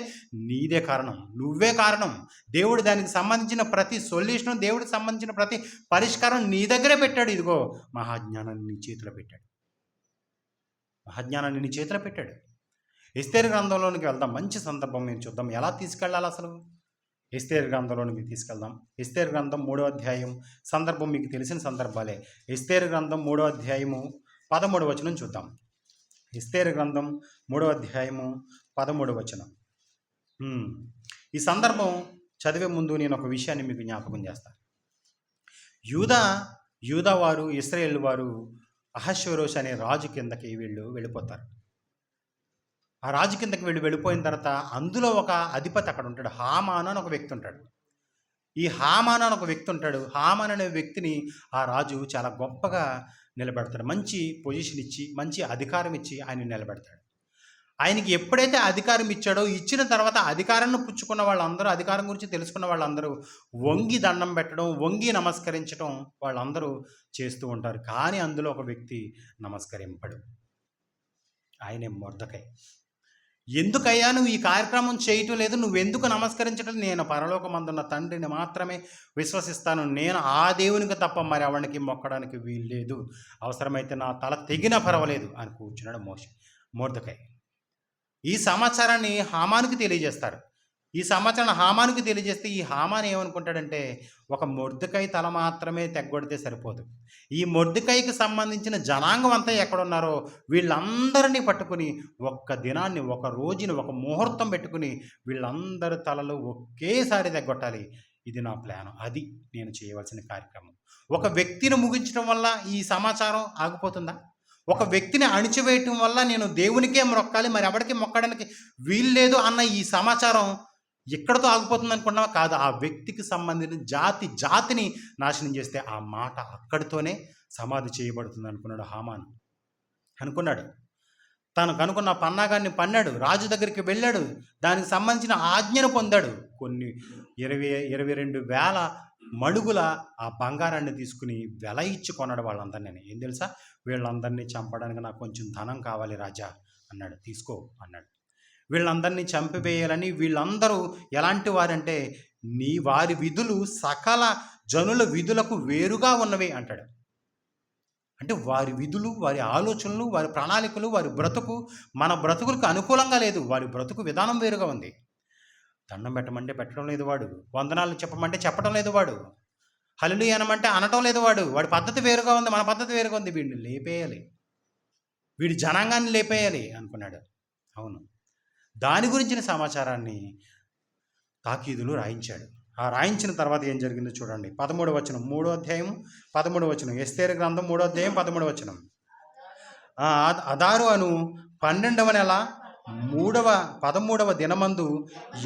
నీదే కారణం, నువ్వే కారణం. దేవుడు దానికి సంబంధించిన ప్రతి సొల్యూషను, దేవుడికి సంబంధించిన ప్రతి పరిష్కారం నీ దగ్గరే పెట్టాడు. ఇదిగో మహాజ్ఞానాన్ని నీ చేతిలో పెట్టాడు. మహాజ్ఞానాన్ని నీ చేతిలో పెట్టాడు. ఎస్తేరు గ్రంథంలోనికి వెళ్దాం. మంచి సందర్భం మేము చూద్దాం. ఎలా తీసుకెళ్ళాలి అసలు? ఎస్తేరు గ్రంథంలోనికి తీసుకెళ్దాం. ఎస్తేరు గ్రంథం 3వ అధ్యాయం సందర్భం మీకు తెలిసిన సందర్భాలే. ఎస్తేరు గ్రంథం 3వ అధ్యాయము 13వ వచనం చూద్దాం. ఎస్తేరు గ్రంథం 3వ అధ్యాయము 13వ వచనం. ఈ సందర్భం చదివే ముందు నేను ఒక విషయాన్ని మీకు జ్ఞాపకం చేస్తాను. యూదా వారు, ఇశ్రాయేలు వారు అహష్వేరోషు అనే రాజు కిందకి వెళ్ళిపోతారు. ఆ రాజు కిందకి వెళ్ళిపోయిన తర్వాత అందులో ఒక అధిపతి అక్కడ ఉంటాడు. హామాను అని ఒక వ్యక్తి ఉంటాడు. ఈ హామాను అని ఒక వ్యక్తి ఉంటాడు. హామాను అనే వ్యక్తిని ఆ రాజు చాలా గొప్పగా నిలబెడతాడు. మంచి పొజిషన్ ఇచ్చి, మంచి అధికారం ఇచ్చి ఆయన నిలబెడతాడు. ఆయనకి ఎప్పుడైతే అధికారం ఇచ్చాడో, ఇచ్చిన తర్వాత అధికారాన్ని పుచ్చుకున్న వాళ్ళందరూ, అధికారం గురించి తెలుసుకున్న వాళ్ళందరూ వంగి దండం పెట్టడం, వంగి నమస్కరించడం వాళ్ళందరూ చేస్తూ ఉంటారు. కానీ అందులో ఒక వ్యక్తి నమస్కరింపడు. ఆయనే మొర్దెకై. ఎందుకయ్యా నువ్వు ఈ కార్యక్రమం చేయటం లేదు, నువ్వెందుకు నమస్కరించడం? నేను పరలోకమందున్న తండ్రిని మాత్రమే విశ్వసిస్తాను, నేను ఆ దేవునికి తప్ప మరి ఎవరికి మొక్కడానికి వీల్లేదు, అవసరమైతే నా తల తెగినా పర్వాలేదు అని కూర్చున్నాడు మొర్దెకై. ఈ సమాచారాన్ని హామానుకి తెలియజేస్తారు. ఈ సమాచారం హామానుకి తెలియజేస్తే ఈ హామాను ఏమనుకుంటాడంటే, ఒక మొర్దెకై తల మాత్రమే తెగ్గొడితే సరిపోదు, ఈ మొర్దెకైకి సంబంధించిన జనాంగం అంతా ఎక్కడున్నారో వీళ్ళందరినీ పట్టుకుని ఒక్క దినాన్ని, ఒక రోజుని, ఒక ముహూర్తం పెట్టుకుని వీళ్ళందరి తలలు ఒకేసారి తెగ్గొట్టాలి. ఇది నా ప్లాన్, అది నేను చేయవలసిన కార్యక్రమం. ఒక వ్యక్తిని ముగించడం వల్ల ఈ సమాచారం ఆగిపోతుందా? ఒక వ్యక్తిని అణిచివేయటం వల్ల నేను దేవునికే మొక్కాలి, మరి ఎవరికి మొక్కడానికి వీల్లేదు అన్న ఈ సమాచారం ఎక్కడితో ఆగిపోతుంది అనుకున్నావా? కాదు. ఆ వ్యక్తికి సంబంధించిన జాతిని నాశనం చేస్తే ఆ మాట అక్కడితోనే సమాధి చేయబడుతుంది అనుకున్నాడు హామాను. అనుకున్నాడు. తను కనుక్కున్న పన్నాగాన్ని పన్నాడు, రాజు దగ్గరికి వెళ్ళాడు, దానికి సంబంధించిన ఆజ్ఞను పొందాడు. కొన్ని 22,000 మడుగుల ఆ బంగారాన్ని తీసుకుని వెల ఇచ్చి కొన్నాడు వాళ్ళందరినీ. ఏం తెలుసా? వీళ్ళందరినీ చంపడానికి నాకు కొంచెం ధనం కావాలి రాజా అన్నాడు. తీసుకో అన్నాడు. వీళ్ళందరినీ చంపివేయాలని, వీళ్ళందరూ ఎలాంటి వారంటే వారి విధులు సకల జనుల విధులకు వేరుగా ఉన్నవి అంటాడు. అంటే వారి విధులు, వారి ఆలోచనలు, వారి ప్రణాళికలు, వారి బ్రతుకు మన బ్రతుకులకు అనుకూలంగా లేదు. వారి బ్రతుకు విధానం వేరుగా ఉంది. దండం పెట్టమంటే పెట్టడం లేదు వాడు, వందనాలు చెప్పమంటే చెప్పడం లేదు వాడు, హల్లెలూయా అనమంటే అనటం లేదు వాడు. వాడి పద్ధతి వేరుగా ఉంది, మన పద్ధతి వేరుగా ఉంది. వీడిని లేపేయాలి, వీడి జనాంగాన్ని లేపేయాలి అనుకున్నాడు. అవును, దాని గురించిన సమాచారాన్ని తాకీదులు రాయించాడు. ఆ రాయించిన తర్వాత ఏం జరిగిందో చూడండి. 13వ వచనం, 3వ అధ్యాయం 13వ వచనం. ఎస్తేరు గ్రంథం 3వ అధ్యాయం 13వ వచనం. అదారు అను 12వ నెల 13వ దినమందు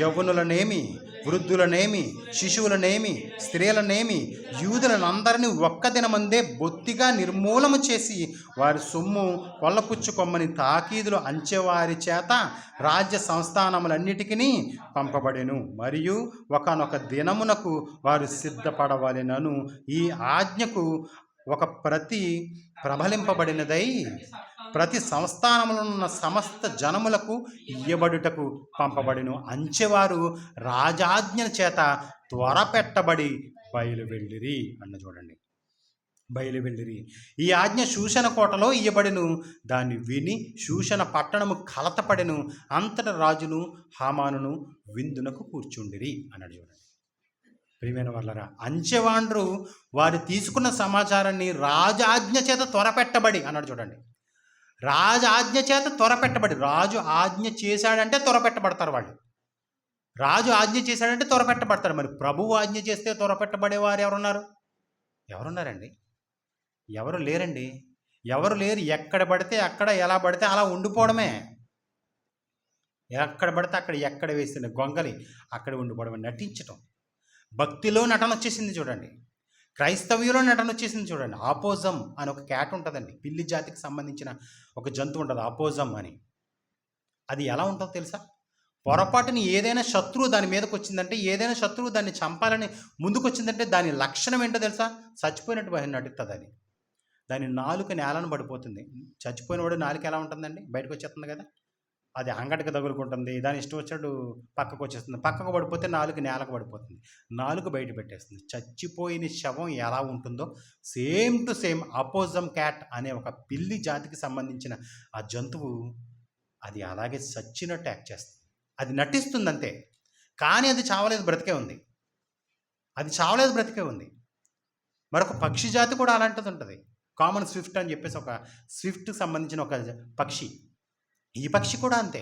యవ్వనులనేమి, వృద్ధులనేమి, శిశువులనేమి, స్త్రీలనేమి, యూదులనందరినీ ఒక్క దినమందే బొత్తిగా నిర్మూలము చేసి వారి సొమ్ము కొల్లపుచ్చుకొమ్మని తాకీదులు అంచెవారి చేత రాజ్య సంస్థానములన్నిటికీ పంపబడెను. మరియు ఒకానొక దినమునకు వారు సిద్ధపడవలెనను ఈ ఆజ్ఞకు ఒక ప్రతి ప్రబలింపబడినదై ప్రతి సంస్థానములో ఉన్న సమస్త జనములకు ఇయ్యబడుటకు పంపబడిను. అంచెవారు రాజాజ్ఞ చేత త్వరపెట్టబడి బయలువెళ్ళిరి అన్న చూడండి. బయలువెళ్ళిరి. ఈ ఆజ్ఞ శూషణ కోటలో ఇయ్యబడిను. దాన్ని విని శూషణ పట్టణము కలతపడెను. అంతట రాజును హామానును విందునకు కూర్చుండిరి అన్నాడు చూడండి. ప్రియమైన వాళ్ళరా, అంచెవాండ్రు వారు తీసుకున్న సమాచారాన్ని రాజాజ్ఞ చేత త్వరపెట్టబడి అన్నాడు చూడండి. రాజు ఆజ్ఞ చేత త్వరపెట్టబడి, రాజు ఆజ్ఞ చేశాడంటే త్వరపెట్టబడతారు వాళ్ళు. రాజు ఆజ్ఞ చేశాడంటే త్వరపెట్టబడతారు. మరి ప్రభువు ఆజ్ఞ చేస్తే త్వరపెట్టబడేవారు ఎవరున్నారండి? ఎవరు లేరండి. ఎవరు లేరు. ఎక్కడ పడితే అక్కడ, ఎలా పడితే అలా ఉండిపోవడమే. ఎక్కడ పడితే అక్కడ, ఎక్కడ వేసిన గొంగలి అక్కడ ఉండిపోవడమే, నటించటం. భక్తిలో నటన వచ్చేసింది చూడండి. క్రైస్తవ్యంలో నటన వచ్చేసింది చూడండి. ఆపోజం అని ఒక క్యాట్ ఉంటుందండి. పిల్లి జాతికి సంబంధించిన ఒక జంతువు ఉంటుంది, ఆపోజం అని. అది ఎలా ఉంటుందో తెలుసా? పొరపాటుని ఏదైనా శత్రువు దాని మీదకి వచ్చిందంటే, ఏదైనా శత్రువు దాన్ని చంపాలని ముందుకు వచ్చిందంటే దాని లక్షణం ఏంటో తెలుసా? చచ్చిపోయినట్టు నటిస్తుంది అది. దాని నాలుక నేలను పడిపోతుంది. చచ్చిపోయినవాడు నాలుక ఎలా ఉంటుందండి? బయటకు వచ్చేస్తుంది కదా. అది అంగటికి తగులుకుంటుంది, దాని ఇష్టం వచ్చినట్టు పక్కకు వచ్చేస్తుంది. పక్కకు పడిపోతే నాలుక నేలకు పడిపోతుంది, నాలుక బయట పెట్టేస్తుంది. చచ్చిపోయిన శవం ఎలా ఉంటుందో సేమ్ టు సేమ్ అపోజమ్ క్యాట్ అనే ఒక పిల్లి జాతికి సంబంధించిన ఆ జంతువు అది అలాగే చచ్చినట్టు యాక్ట్ చేస్తుంది. అది నటిస్తుంది అంతే, కానీ అది చావలేదు, బ్రతికే ఉంది. అది చావలేదు, బ్రతికే ఉంది. మరొక పక్షి జాతి కూడా అలాంటిది ఉంటుంది. కామన్ స్విఫ్ట్ అని చెప్పేసి ఒక స్విఫ్ట్కి సంబంధించిన ఒక పక్షి. ఈ పక్షి కూడా అంతే.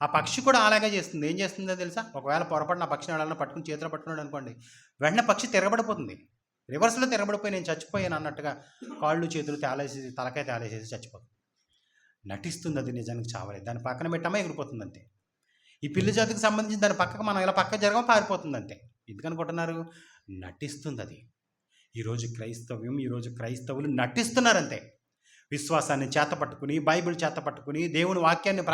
ఆ పక్షి కూడా అలాగే చేస్తుంది. ఏం చేస్తుందో తెలుసా? ఒకవేళ పొరపాటున ఆ పక్షిని ఎవరైనా పట్టుకుని చేతిలో పట్టుకున్నాడు అనుకోండి, వెంటనే పక్షి తిరగబడిపోతుంది. రివర్స్లో తిరగబడిపోయి నేను చచ్చిపోయాను అన్నట్టుగా కాళ్ళు చేతులు తేలేసేసి, తలకాయ తేలేసేసి చచ్చిపోతుంది. నటిస్తుంది, అది నిజానికి చావలేదు. దాని పక్కన పెట్టామా ఎగిరిపోతుంది అంతే. ఈ పిల్లి జాతికి సంబంధించి దాని పక్కకు మనం ఇలా పక్క జరగం పారిపోతుంది అంతే. ఎందుకనుకుంటున్నారు? నటిస్తుంది అది. ఈరోజు క్రైస్తవ్యం, ఈరోజు క్రైస్తవులు నటిస్తున్నారంతే. విశ్వాసాన్ని చేతపట్టుకుని, బైబిల్ చేతపట్టుకుని, దేవుని వాక్యాన్ని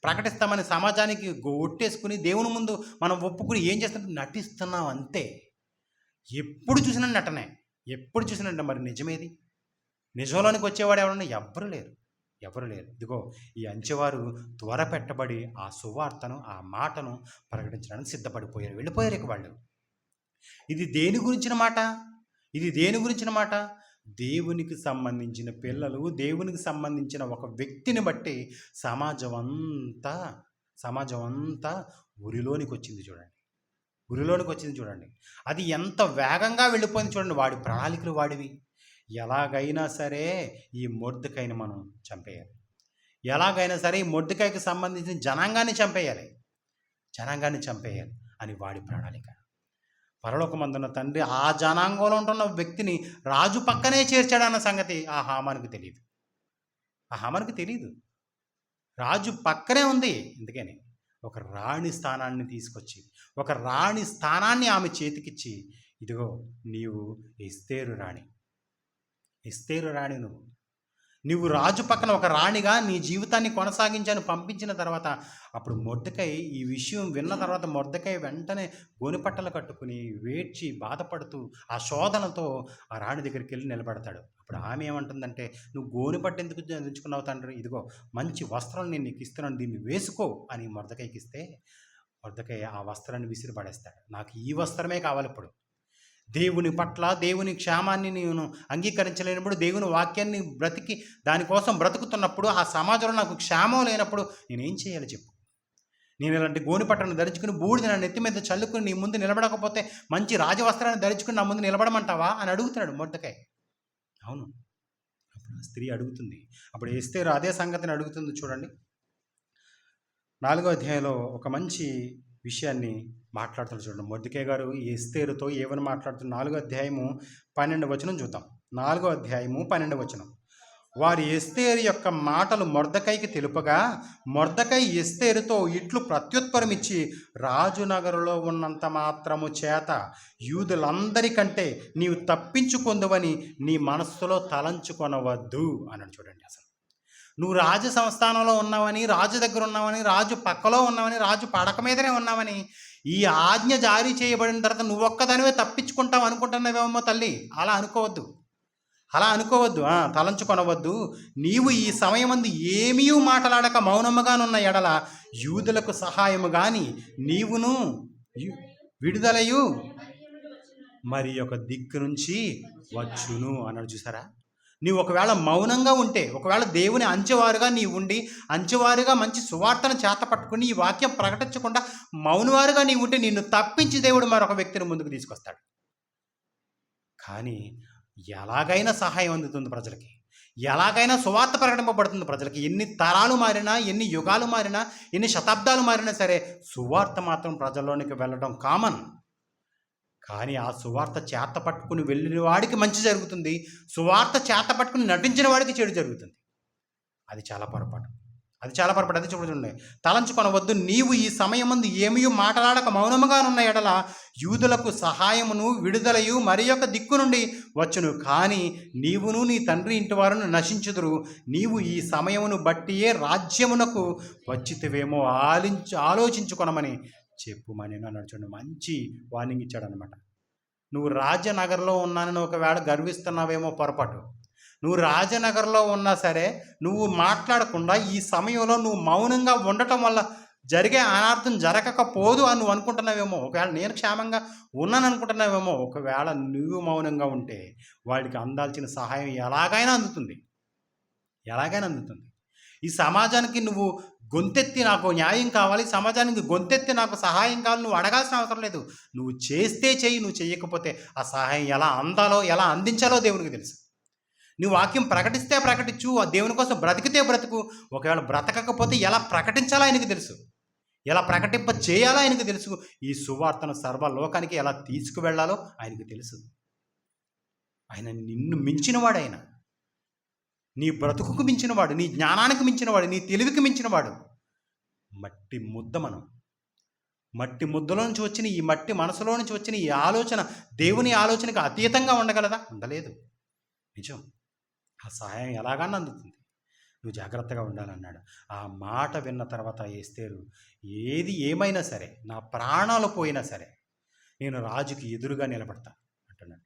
ప్రకటిస్తామని సమాజానికి ఒట్టేసుకుని, దేవుని ముందు మనం ఒప్పుకుని ఏం చేస్తుంటే నటిస్తున్నాం అంతే. ఎప్పుడు చూసినా నటనే, ఎప్పుడు చూసినా. మరి నిజమేది? నిజంలోనికి వచ్చేవాడు ఎవరన్నా? ఎవరు లేరు. ఇదిగో ఈ అంచెవారు త్వర పెట్టబడి ఆ సువార్తను, ఆ మాటను ప్రకటించడానికి సిద్ధపడిపోయారు, వెళ్ళిపోయారు ఇక వాళ్ళు. ఇది దేని గురించిన మాట? దేవునికి సంబంధించిన పిల్లలు, దేవునికి సంబంధించిన ఒక వ్యక్తిని బట్టి సమాజం అంతా ఉరిలోనికి వచ్చింది చూడండి. అది ఎంత వేగంగా వెళ్ళిపోయింది చూడండి. వాడి ప్రణాళికలు వాడివి. ఎలాగైనా సరే ఈ మొర్దెకైని మనం చంపేయాలి. ఎలాగైనా సరే ఈ మొర్దెకైకి సంబంధించిన జనాంగాన్ని చంపేయాలి అని వాడి ప్రణాళిక. పరలోకమందున్న తండ్రి ఆ జనాంగంలో ఉంటున్న వ్యక్తిని రాజు పక్కనే చేర్చాడన్న సంగతి ఆ హామానికి తెలియదు. రాజు పక్కనే ఉంది. ఎందుకని? ఒక రాణి స్థానాన్ని తీసుకొచ్చి, ఒక రాణి స్థానాన్ని ఆమె చేతికిచ్చి, ఇదిగో నీవు ఎస్తేరు రాణి, నువ్వు రాజు పక్కన ఒక రాణిగా నీ జీవితాన్ని కొనసాగించాను పంపించిన తర్వాత, అప్పుడు మొర్దెకై ఈ విషయం విన్న తర్వాత మొర్దెకై వెంటనే గోనెపట్టలు కట్టుకుని వేడ్చి బాధపడుతూ ఆ శోధనతో ఆ రాణి దగ్గరికి వెళ్ళి నిలబడతాడు. అప్పుడు ఆమె ఏమంటుందంటే, నువ్వు గోనెపట్టు ఎందుకు ఎంచుకున్నావు తండ్రి? ఇదిగో మంచి వస్త్రం నేను నీకు ఇస్తున్నాను, దీన్ని వేసుకో అని మొర్దెకైకి ఇస్తే, మొర్దెకై ఆ వస్త్రాన్ని విసిరి పడేస్తాడు. నాకు ఈ వస్త్రమే కావాలి. ఇప్పుడు దేవుని పట్ల, దేవుని క్షేమాన్ని నేను అంగీకరించలేనప్పుడు, దేవుని వాక్యాన్ని బ్రతికి దానికోసం బ్రతుకుతున్నప్పుడు, ఆ సమాజంలో నాకు క్షేమం లేనప్పుడు నేనేం చేయాలి చెప్పు? నేను ఇలాంటి గోనెపట్టను ధరించుకుని బూడిద నా నెత్తి మీద చల్లుకుని నీ ముందు నిలబడకపోతే మంచి రాజవస్త్రాన్ని ధరించుకుని నా ముందు నిలబడమంటావా అని అడుగుతున్నాడు మొర్దెకై. అవును, అప్పుడు ఆ స్త్రీ అడుగుతుంది. అప్పుడు ఎస్తేరు అదే సంగతిని అడుగుతుంది చూడండి. 4వ అధ్యాయంలో ఒక మంచి విషయాన్ని మాట్లాడుతున్నారు చూడండి. మొర్దెకై గారు ఎస్తేరుతో ఏమని మాట్లాడుతున్నారు? 4వ అధ్యాయము 12వ వచనం చూద్దాం. 4వ అధ్యాయము 12వ వచనం. వారి ఎస్తేరు యొక్క మాటలు మొర్దెకైకి తెలుపగా, మొర్దెకై ఎస్తేరుతో ఇట్లు ప్రత్యుత్తరమిచ్చి, రాజునగరులో ఉన్నంత మాత్రము చేత యూదులందరికంటే నీవు తప్పించుకొందువని నీ మనస్సులో తలంచుకొనవద్దు అన్నాడు చూడండి. అసలు నువ్వు రాజు సంస్థానంలో ఉన్నావని, రాజు దగ్గర ఉన్నావని, రాజు పక్కలో ఉన్నావని, రాజు పడక మీదనే ఉన్నావని, ఈ ఆజ్ఞ జారీ చేయబడిన తర్వాత నువ్వు ఒక్కదానివే తప్పించుకుంటావు అనుకుంటున్నావేమో తల్లి. అలా అనుకోవద్దు. తలంచుకొనవద్దు. నీవు ఈ సమయమందు ఏమీ మాట్లాడక మౌనముగానున్న ఎడల యూదులకు సహాయము గాని నీవును విడుదలయు మరి ఒక దిక్కు నుంచి వచ్చును అన్నాడు. చూసారా? నీవు ఒకవేళ మౌనంగా ఉంటే, ఒకవేళ దేవుని అంచెవారుగా నీవు ఉండి, అంచెవారుగా మంచి సువార్తను చేత పట్టుకుని ఈ వాక్యం ప్రకటించకుండా మౌనవారుగా నీవు ఉంటే, నిన్ను తప్పించి దేవుడు మరొక వ్యక్తిని ముందుకు తీసుకొస్తాడు. కానీ ఎలాగైనా సహాయం అందుతుంది ప్రజలకి, ఎలాగైనా సువార్త ప్రకటింపబడుతుంది ప్రజలకి. ఎన్ని తరాలు మారినా, ఎన్ని యుగాలు మారినా, ఎన్ని శతాబ్దాలు మారినా సరే సువార్త మాత్రం ప్రజల్లోనికి వెళ్ళడం కామన్. కానీ ఆ సువార్త చేత పట్టుకుని వెళ్ళిన వాడికి మంచి జరుగుతుంది. సువార్త చేత పట్టుకుని నటించిన వాడికి చెడు జరుగుతుంది. అది చాలా పొరపాటు. అది చాలా పొరపాటు. అది చూడండి. తలంచుకొనవద్దు, నీవు ఈ సమయమందు ఏమియు మాట్లాడక మౌనముగానున్న ఎడల యూదులకు సహాయమును విడుదలయు మరి యొక్క దిక్కు నుండి వచ్చును. కానీ నీవును నీ తండ్రి ఇంటి వారును నశించుదురు. నీవు ఈ సమయమును బట్టియే రాజ్యమునకు వచ్చితివేమో ఆలోచించుకొనమని చెప్పుమని అన్నాడు. చూడండి, మంచి వార్నింగ్ ఇచ్చాడనమాట. నువ్వు రాజనగర్లో ఉన్నానని ఒకవేళ గర్విస్తున్నావేమో పొరపాటు. నువ్వు రాజనగర్లో ఉన్నా సరే నువ్వు మాట్లాడకుండా ఈ సమయంలో నువ్వు మౌనంగా ఉండటం వల్ల జరిగే అనార్థం జరగకపోదు అని నువ్వు అనుకుంటున్నావేమో. ఒకవేళ నేను క్షేమంగా ఉన్నాను అనుకుంటున్నావేమో. ఒకవేళ నువ్వు మౌనంగా ఉంటే వాడికి అందాల్సిన సహాయం ఎలాగైనా అందుతుంది. ఈ సమాజానికి నువ్వు గొంతెత్తి నాకు న్యాయం కావాలి, సమాజానికి గొంతెత్తి నాకు సహాయం కావాలి నువ్వు అడగాల్సిన అవసరం లేదు. నువ్వు చేస్తే చెయ్యి, నువ్వు చేయకపోతే ఆ సహాయం ఎలా అందాలో ఎలా అందించాలో దేవునికి తెలుసు. నువ్వు వాక్యం ప్రకటిస్తే ప్రకటించు, ఆ దేవుని కోసం బ్రతికితే బ్రతుకు. ఒకవేళ బ్రతకకపోతే ఎలా ప్రకటించాలో ఆయనకు తెలుసు, ఎలా ప్రకటింప చేయాలో ఆయనకు తెలుసు. ఈ సువార్తను సర్వలోకానికి ఎలా తీసుకువెళ్లాలో ఆయనకు తెలుసు. ఆయన నిన్ను మించినవాడు, ఆయన నీ బ్రతుకుకు మించినవాడు, నీ జ్ఞానానికి మించినవాడు, నీ తెలివికి మించినవాడు. మట్టి ముద్ద మనం. మట్టి ముద్దలో నుంచి వచ్చిన ఈ మట్టి మనసులో నుంచి వచ్చిన ఈ ఆలోచన దేవుని ఆలోచనకు అతీతంగా ఉండగలదా? ఉండలేదు. నిజం. ఆ సహాయం ఎలాగన్నా అందుతుంది. నువ్వు జాగ్రత్తగా ఉండాలన్నాడు. ఆ మాట విన్న తర్వాత ఎస్తేరు ఏది ఏమైనా సరే, నా ప్రాణాలు పోయినా సరే నేను రాజుకి ఎదురుగా నిలబడతా అంటున్నాడు.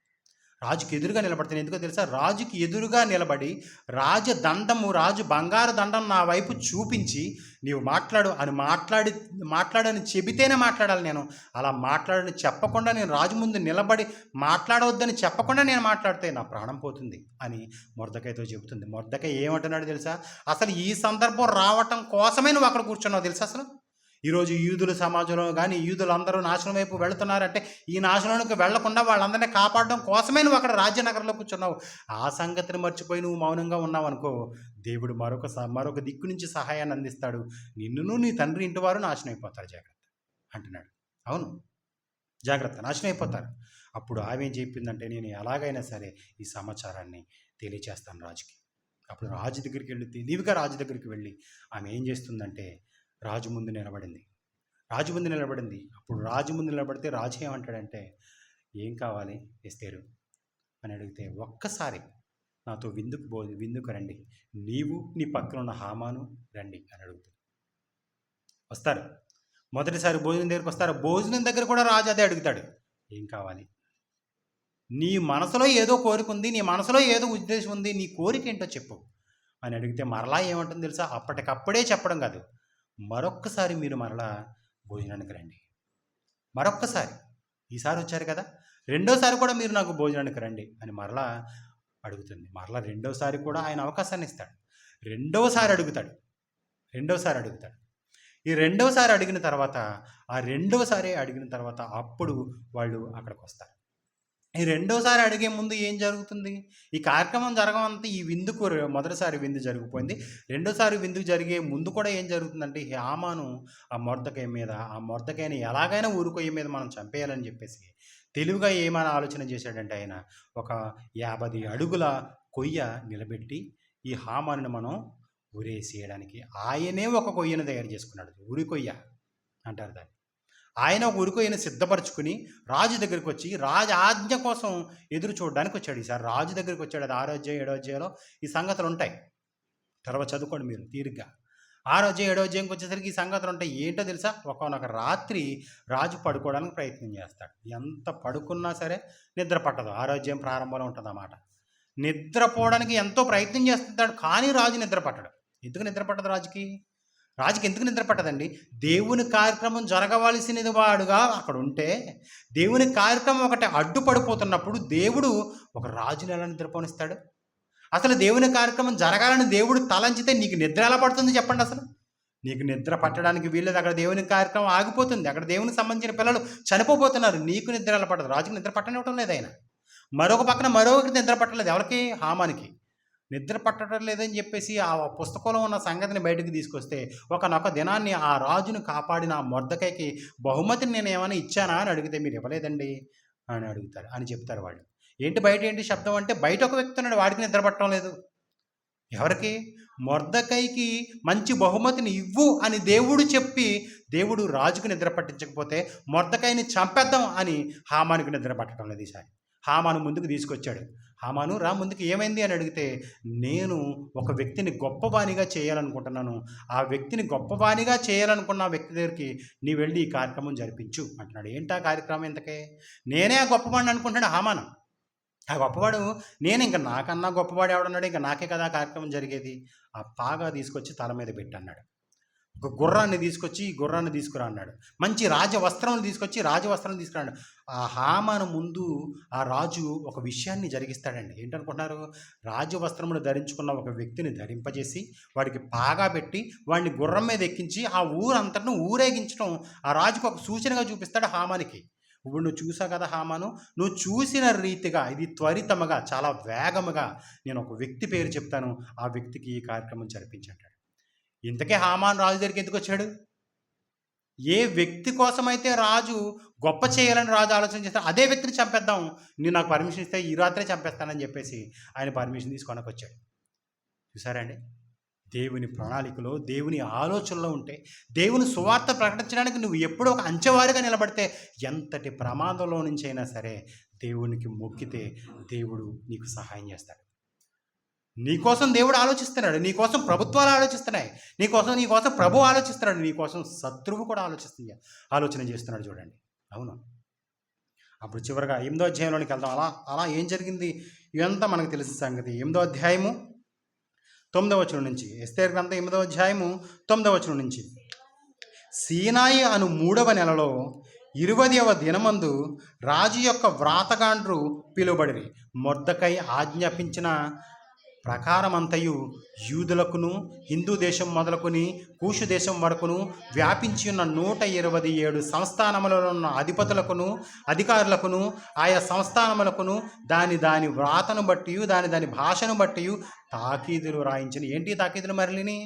రాజుకి ఎదురుగా నిలబడతాను. ఎందుకో తెలుసా? రాజుకి ఎదురుగా నిలబడి రాజు బంగారు దండం నా వైపు చూపించి నీవు మాట్లాడు అని మాట్లాడని చెబితేనే మాట్లాడాలి. నేను అలా మాట్లాడని చెప్పకుండా, నేను రాజు ముందు నిలబడి మాట్లాడవద్దని చెప్పకుండా నేను మాట్లాడితే నా ప్రాణం పోతుంది అని మొర్దెకైతో చెబుతుంది. మొర్దెకై ఏమంటున్నాడు తెలుసా? అసలు ఈ సందర్భం రావటం కోసమే నువ్వు అక్కడ కూర్చున్నావు తెలుసా? అసలు ఈరోజు యూదుల సమాజంలో కానీ యూదులందరూ నాశనం వైపు వెళుతున్నారంటే ఈ నాశనానికి వెళ్లకుండా వాళ్ళందరినీ కాపాడడం కోసమే నువ్వు అక్కడ రాజ్యనగరంలో కూర్చున్నావు. ఆ సంగతిని మర్చిపోయి నువ్వు మౌనంగా ఉన్నావు అనుకో, దేవుడు మరొక దిక్కు నుంచి సహాయాన్ని అందిస్తాడు. నిన్నును నీ తండ్రి ఇంటి వారు నాశనం అయిపోతారు, జాగ్రత్త అంటున్నాడు. అవును, జాగ్రత్త, నాశనం అయిపోతారు. అప్పుడు ఆమె ఏం చెప్పిందంటే, నేను ఎలాగైనా సరే ఈ సమాచారాన్ని తెలియచేస్తాను రాజుకి. అప్పుడు రాజు దగ్గరికి వెళ్ళి, తెలివిగా రాజు దగ్గరికి వెళ్ళి ఆమె ఏం చేస్తుందంటే రాజు ముందు నిలబడింది. అప్పుడు రాజు ముందు నిలబడితే రాజు ఏమంటాడంటే, ఏం కావాలి ఎస్తేరు అని అడిగితే, ఒక్కసారి నాతో విందుకు రండి, నీవు నీ పక్కన ఉన్న హామాను రండి అని అడుగుతాడు. వస్తారు. మొదటిసారి భోజనం దగ్గరికి వస్తారు. భోజనం దగ్గర కూడా రాజు అదే అడుగుతాడు, ఏం కావాలి? నీ మనసులో ఏదో కోరిక ఉంది, నీ మనసులో ఏదో ఉద్దేశం ఉంది, నీ కోరిక ఏంటో చెప్పు అని అడిగితే మరలా ఏమంటుంది తెలుసా? అప్పటికప్పుడే చెప్పడం కాదు, మరొక్కసారి మీరు మరలా భోజనానికి రండి. మరొక్కసారి, ఈసారి వచ్చారు కదా, రెండోసారి కూడా మీరు నాకు భోజనానికి రండి అని మరలా అడుగుతుంది. మరలా రెండోసారి కూడా ఆయన అవకాశాన్ని ఇస్తాడు. రెండోసారి అడుగుతాడు. ఈ రెండోసారి అడిగిన తర్వాత అప్పుడు వాళ్ళు అక్కడికి వస్తారు. ఈ రెండోసారి అడిగే ముందు ఏం జరుగుతుంది? ఈ కార్యక్రమం జరగమంతా ఈ విందుకు మొదటిసారి విందు జరిగిపోయింది. రెండోసారి విందు జరిగే ముందు కూడా ఏం జరుగుతుందంటే, హామాను ఆ మొర్దెకైని ఎలాగైనా ఊరుకొయ్య మీద మనం చంపేయాలని చెప్పేసి తెలివిగా ఏమైనా ఆలోచన చేశాడంటే, ఆయన ఒక 50 అడుగుల కొయ్య నిలబెట్టి ఈ హామాను మనం ఉరేసేయడానికి ఆయనే ఒక కొయ్యను తయారు చేసుకున్నాడు. ఉరి కొయ్య అంటారు దాన్ని. ఆయన ఒక ఉరికొయ్యను సిద్ధపరచుకుని రాజు దగ్గరికి వచ్చి రాజు ఆజ్ఞ కోసం ఎదురు చూడడానికి వచ్చాడు. ఈసారి రాజు దగ్గరికి వచ్చాడు. అది 6వ అధ్యాయం 7వ అధ్యాయంలో ఈ సంగతులు ఉంటాయి. తర్వాత చదువుకోండి మీరు తీరిగ్గా. 6వ అధ్యాయం 7వ అధ్యాయంకి వచ్చేసరికి ఈ సంగతులు ఉంటాయి. ఏంటో తెలుసా? ఒకనొక రాత్రి రాజు పడుకోవడానికి ప్రయత్నం చేస్తాడు. ఎంత పడుకున్నా సరే నిద్ర పట్టదు. 6వ అధ్యాయం ప్రారంభంలో ఉంటుంది అన్నమాట. నిద్రపోవడానికి ఎంతో ప్రయత్నం చేస్తుంటాడు, కానీ రాజు నిద్ర పట్టడు. ఎందుకు నిద్ర పట్టదు రాజుకి ఎందుకు నిద్ర పట్టదండి? దేవుని కార్యక్రమం జరగవలసినది వాడుగా అక్కడ ఉంటే, దేవుని కార్యక్రమం ఒకటి అడ్డుపడిపోతున్నప్పుడు దేవుడు ఒక రాజుని ఎలా నిద్రపోనిస్తాడు? అసలు దేవుని కార్యక్రమం జరగాలని దేవుడు తలంచితే నీకు నిద్ర ఎలా పడుతుంది చెప్పండి? అసలు నీకు నిద్ర పట్టడానికి వీళ్ళది. అక్కడ దేవుని కార్యక్రమం ఆగిపోతుంది. అక్కడ దేవునికి సంబంధించిన పిల్లలు చనిపోతున్నారు. నీకు నిద్ర ఎలా పడదు? రాజుకి నిద్ర పట్టనివ్వటం లేదు ఆయన. మరొక పక్కన మరొకరికి నిద్ర పట్టలేదు. ఎవరికి? హామానికి నిద్ర పట్టడం లేదని చెప్పేసి ఆ పుస్తకంలో ఉన్న సంగతిని బయటకు తీసుకొస్తే, ఒకనొక దినాన్ని ఆ రాజును కాపాడిన ఆ మొర్దెకైకి బహుమతిని నేను ఏమైనా ఇచ్చానా అని అడిగితే, మీరు ఇవ్వలేదండి, అని అడుగుతారు అని చెప్తారు వాళ్ళు. ఏంటి బయట ఏంటి శబ్దం అంటే, బయట ఒక వ్యక్తి ఉన్నాడు, వాడికి నిద్ర పట్టడం లేదు. ఎవరికి? మొర్దెకైకి మంచి బహుమతిని ఇవ్వు అని దేవుడు చెప్పి, దేవుడు రాజుకు నిద్ర పట్టించకపోతే మొర్దెకైని చంపేద్దాం అని హామానుకి నిద్ర పట్టడం లేదు ఈసారి. హామాను ముందుకు తీసుకొచ్చాడు. హామాను రా ముందుకు, ఏమైంది అని అడిగితే, నేను ఒక వ్యక్తిని గొప్పవానిగా చేయాలనుకుంటున్నాను, ఆ వ్యక్తిని గొప్పవానిగా చేయాలనుకున్న ఆ వ్యక్తి దగ్గరికి నీ వెళ్ళి ఈ కార్యక్రమం జరిపించు అంటున్నాడు. ఏంటా కార్యక్రమం ఇంతకే? నేనే ఆ గొప్పవాడిని అనుకుంటున్నాడు హామాను. ఆ గొప్పవాడు నేను, ఇంకా నాకన్నా గొప్పవాడు ఎవడన్నాడు, ఇంకా నాకే కదా ఆ కార్యక్రమం జరిగేది. ఆ పాగా తీసుకొచ్చి తల మీద పెట్టి అన్నాడు. ఒక గుర్రాన్ని తీసుకొచ్చి ఈ గుర్రాన్ని తీసుకురా అన్నాడు. మంచి రాజవస్త్రం తీసుకొచ్చి రాజవస్త్రం తీసుకురాడు. ఆ హామాను ముందు ఆ రాజు ఒక విషయాన్ని జరిగిస్తాడండి. ఏంటనుకుంటున్నారు? రాజవస్త్రములు ధరించుకున్న ఒక వ్యక్తిని ధరింపజేసి వాడికి పాగా పెట్టి వాడిని గుర్రం మీద ఎక్కించి ఆ ఊరంతటిని ఊరేగించడం ఆ రాజుకు ఒక సూచనగా చూపిస్తాడు హామానికి. ఇప్పుడు నువ్వు చూసావు కదా హామాను, నువ్వు చూసిన రీతిగా ఇది త్వరితముగా చాలా వేగముగా నేను ఒక వ్యక్తి పేరు చెప్తాను, ఆ వ్యక్తికి ఈ కార్యక్రమం జరిపించంటాడు. ఇంతకే హామాను రాజు దగ్గరికి ఎందుకు వచ్చాడు? ఏ వ్యక్తి కోసమైతే రాజు గొప్ప చేయాలని రాజు ఆలోచన చేస్తాడు, అదే వ్యక్తిని చంపేద్దాం, నేను నాకు పర్మిషన్ ఇస్తే ఈ రాత్రే చంపేస్తానని చెప్పేసి ఆయన పర్మిషన్ తీసుకోవడానికి వచ్చాడు. చూసారండి, దేవుని ప్రణాళికలో దేవుని ఆలోచనలో ఉంటే, దేవుని సువార్త ప్రకటించడానికి నువ్వు ఎప్పుడో ఒక అంచెవారుగా నిలబడితే ఎంతటి ప్రమాదంలో నుంచి అయినా సరే దేవునికి మొక్కితే దేవుడు నీకు సహాయం చేస్తాడు. నీకోసం దేవుడు ఆలోచిస్తున్నాడు, నీకోసం ప్రభుత్వాలు ఆలోచిస్తున్నాయి, నీకోసం ప్రభు ఆలోచిస్తున్నాడు, నీకోసం శత్రువు కూడా ఆలోచన చేస్తున్నాడు. చూడండి, అవును. అప్పుడు చివరిగా 8వ అధ్యాయంలోనికి వెళ్దాం. అలా ఏం జరిగింది ఇదంతా మనకు తెలిసిన సంగతి. 8వ అధ్యాయము 9వ వచనం నుంచి, ఎస్తేరు గ్రంథం 8వ అధ్యాయము 9వ వచనం నుంచి. సీనాయి అను 3వ నెలలో 20వ దినమందు రాజు యొక్క వ్రాతగాండ్రు పిలువబడిరి. మొర్దెకై ఆజ్ఞాపించిన ప్రకారమంతయు యూదులకును హిందూ దేశం మొదలుకొని కూషు దేశం వరకును వ్యాపించి ఉన్న 127 సంస్థానములలో ఉన్న అధిపతులకును అధికారులకును ఆయా సంస్థానములకును దాని వ్రాతను బట్టి దాని భాషను బట్టి తాకీదులు రాయించిన. ఏంటి తాకీదులు మరలిని?